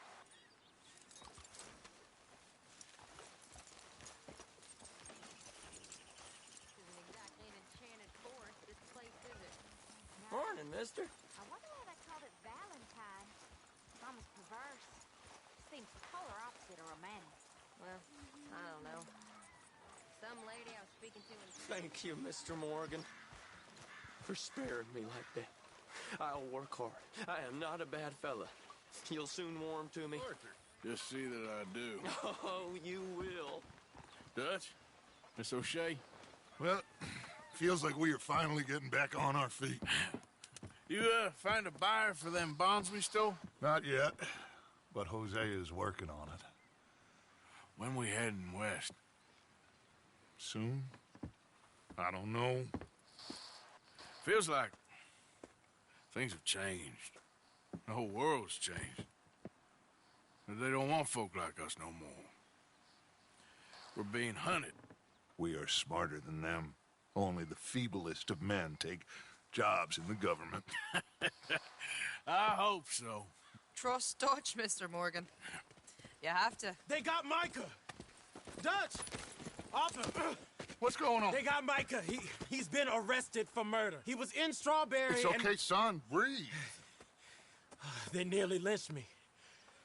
Isn't exactly an enchanted forest, this place, is it? Morning, mister. I wonder why they called it Valentine. It's almost perverse. Seems polar opposite of romantic. Well, I don't know. Some lady I was speaking to in... Thank you, Mr. Morgan, for sparing me like that. I'll work hard. I am not a bad fella. You'll soon warm to me. Arthur, just see that I do. Oh, you will. Dutch? Miss O'Shea? Well, feels like we are finally getting back on our feet. You, find a buyer for them bonds we stole? Not yet, but Jose is working on it. When we heading west? Soon? I don't know. Feels like things have changed. The whole world's changed. They don't want folk like us no more. We're being hunted. We are smarter than them. Only the feeblest of men take jobs in the government. I hope so. Trust Dutch, Mr. Morgan. You have to. They got Micah! Dutch! Arthur! What's going on? They got Micah. He's been arrested for murder. He was in Strawberry. It's okay, son. Breathe. They nearly lynched me.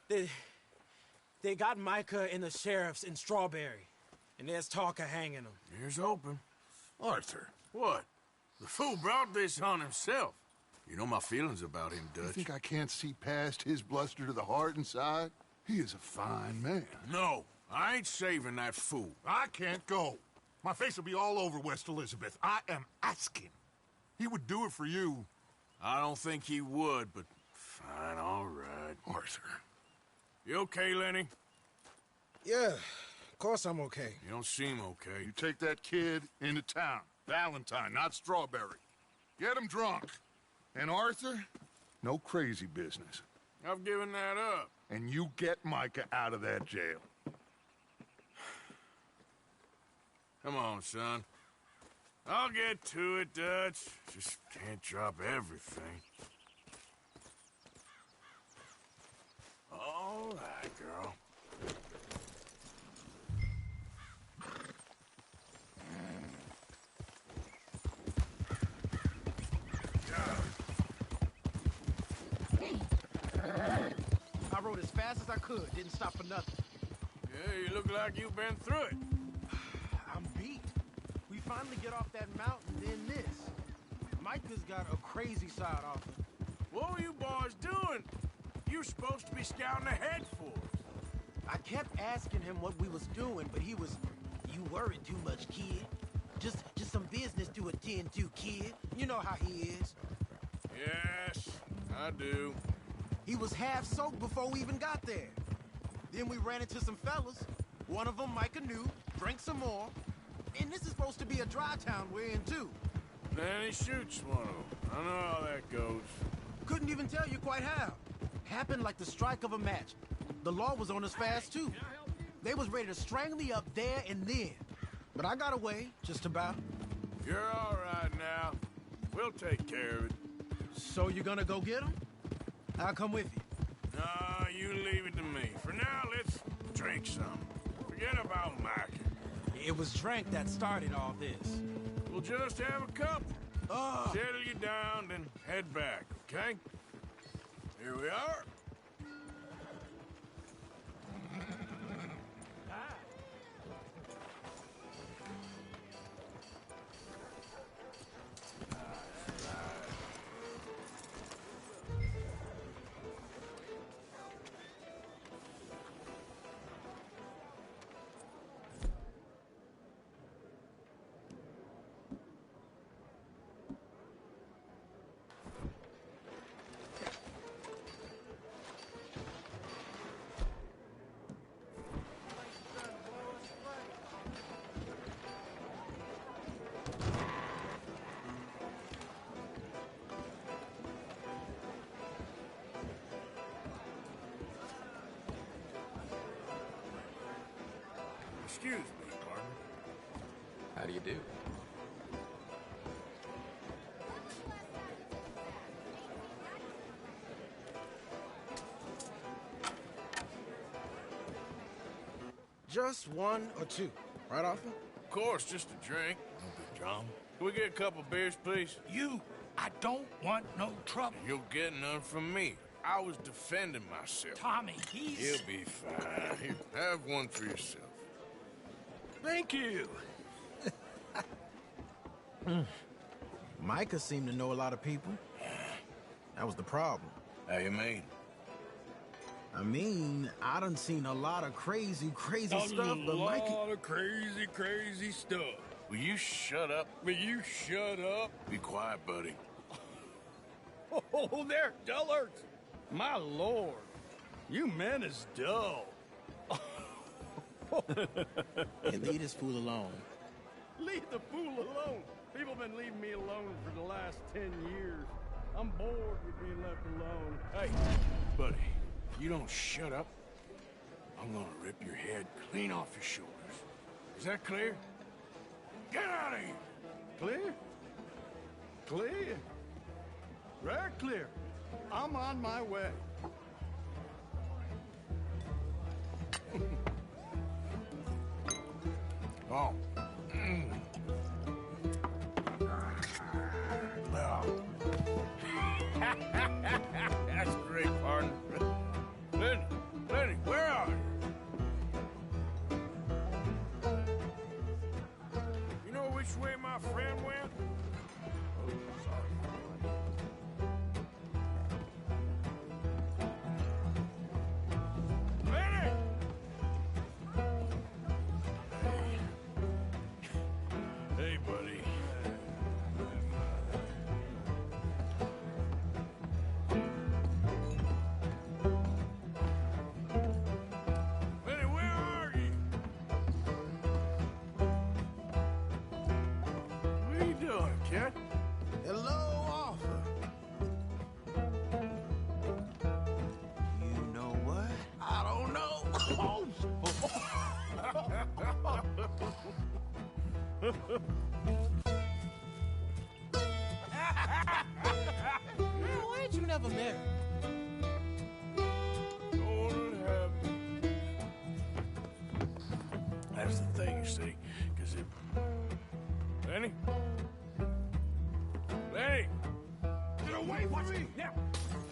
They got Micah and the sheriffs in Strawberry. And there's talk of hanging him. Here's open. Arthur. What? The fool brought this on himself. You know my feelings about him, Dutch. You think I can't see past his bluster to the heart inside? He is a fine man. No, I ain't saving that fool. I can't go. My face will be all over West Elizabeth. I am asking. He would do it for you. I don't think he would, but fine, all right. Arthur. You okay, Lenny? Yeah, of course I'm okay. You don't seem okay. You take that kid into town. Valentine, not Strawberry. Get him drunk. And Arthur, no crazy business. I've given that up. And you get Micah out of that jail. Come on, son. I'll get to it, Dutch. Just can't drop everything. All right, girl. I rode as fast as I could, didn't stop for nothing. Yeah, you look like you've been through it. I'm beat. We finally get off that mountain, then this. Micah's got a crazy side off him. What were you boys doing? You're supposed to be scouting ahead for us. I kept asking him what we was doing, but he was, "You worry too much, kid. Just some business to attend to, kid. You know how he is." Yes, I do. He was half soaked before we even got there. Then we ran into some fellas. One of them Micah knew, drank some more. And this is supposed to be a dry town we're in, too. Then he shoots one of them. I know how that goes. Couldn't even tell you quite how. Happened like the strike of a match. The law was on us fast, too. They was ready to strangle me up there and then. But I got away, just about. You're all right now. We'll take care of it. So you're gonna go get him? I'll come with you. No, you leave it to me. For now, let's drink some. Forget about Mike. It was drink that started all this. We'll just have a couple. Settle you down, then head back, okay? Here we are. Excuse me, partner. How do you do? Just one or two, right, Arthur? Of course, just a drink. No big drama. Can we get a couple beers, please? I don't want no trouble. You'll get none from me. I was defending myself. Tommy, he's... He'll be fine. Here, have one for yourself. Thank you. Micah seemed to know a lot of people. That was the problem. How you mean? I mean, I done seen a lot of crazy stuff, but Micah... A lot of crazy stuff. Will you shut up? Will you shut up? Be quiet, buddy. Oh, there, dullards. My lord, you men is dull. Leave this fool alone. Leave the fool alone. People been leaving me alone for the last 10 years. I'm bored with being left alone. Hey, buddy, if you don't shut up, I'm gonna rip your head clean off your shoulders. Is that clear? Get out of here! Clear? Clear? Right clear. I'm on my way. Oh. Well. That's great, partner. Lenny, where are you? You know which way my friend went? Oh, sorry. Lenny! kid. Hello, Arthur. You know what? I don't know. Why ain't you never married? Lord heaven. That's the thing, you see, because it... Lenny? Lenny! Get away from me! Now!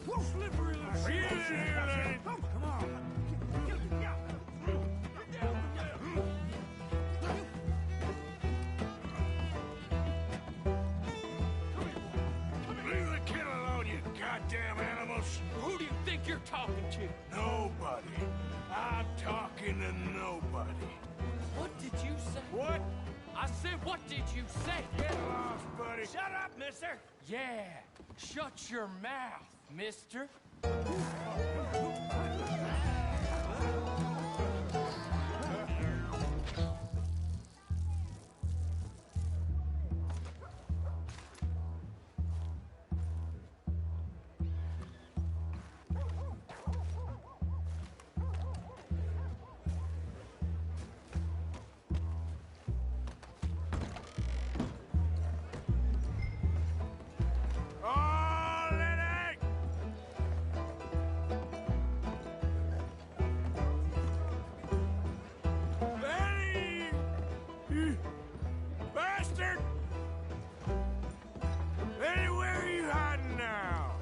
Who's slippery little Are you shit? in here, Lenny? Come on. Get down. Leave the kid alone, you goddamn animals! Who do you think you're talking to? Nobody. I'm talking to nobody. What did you say? What? I said, what did you say? Get lost, buddy. Shut up, mister. Yeah, shut your mouth, mister. Oh, Lenny! Lenny! You bastard! Lenny, where are you hiding now?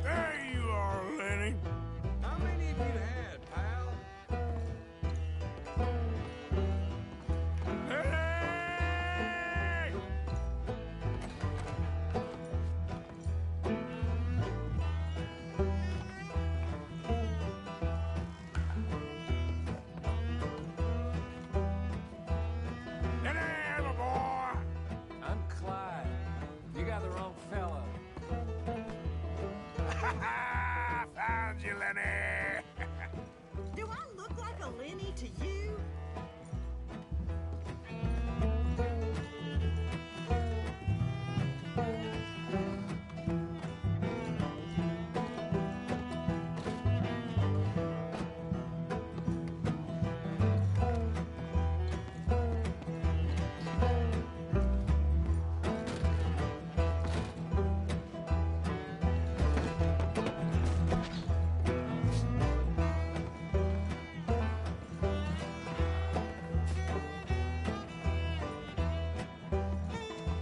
There you are, Lenny. How many have you had, pal? Lenny! Lenny, my boy! I'm Clyde. You got the wrong fella. Found you, Lenny! Do I look like a Lenny to you?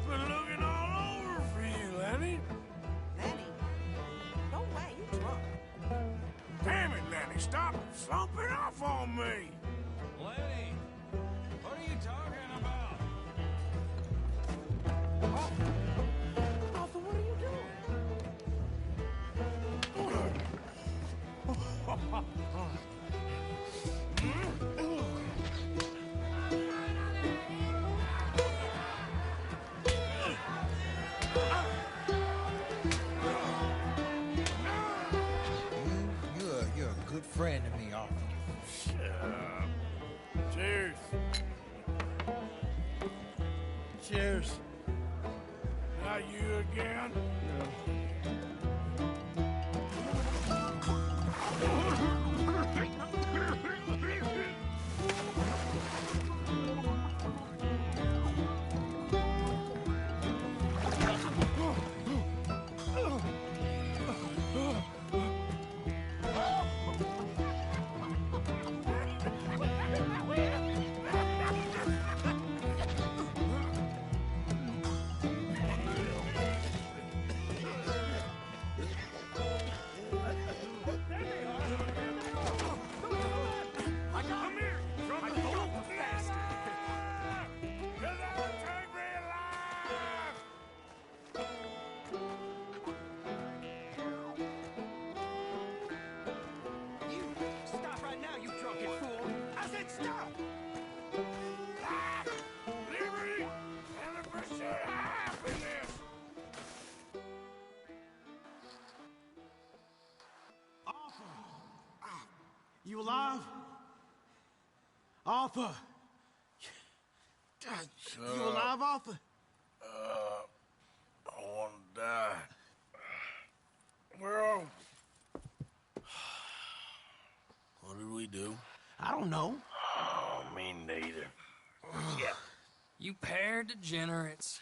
Been looking all over for you, Lenny. Lenny? No way, you drunk. Damn it, Lenny, stop slumping off on me! Lenny, what are you talking about? Arthur, what are you doing? You're a good friend to me, Arthur. Shut up. Cheers. Cheers. Not you again? You alive? Arthur! You alive, Arthur? I want to die. Where are we? What did we do? I don't know. Oh, me neither. Yeah. You pair degenerates.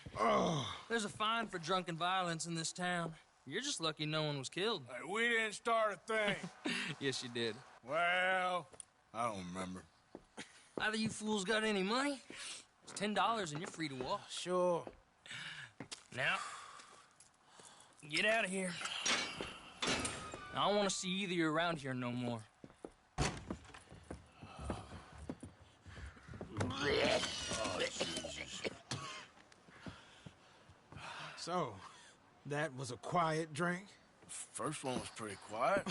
There's a fine for drunken violence in this town. You're just lucky no one was killed. Hey, we didn't start a thing. Yes, you did. Well, I don't remember. Either you fools got any money, it's $10 and you're free to walk. Sure. Now, get out of here. I don't want to see either of you around here no more. Oh, Jesus. So, that was a quiet drink? First one was pretty quiet.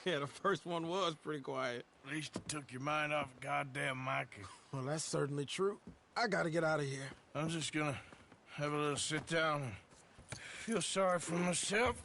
Yeah, the first one was pretty quiet. At least it took your mind off goddamn Mikey. Well, that's certainly true. I gotta get out of here. I'm just gonna have a little sit down and feel sorry for myself.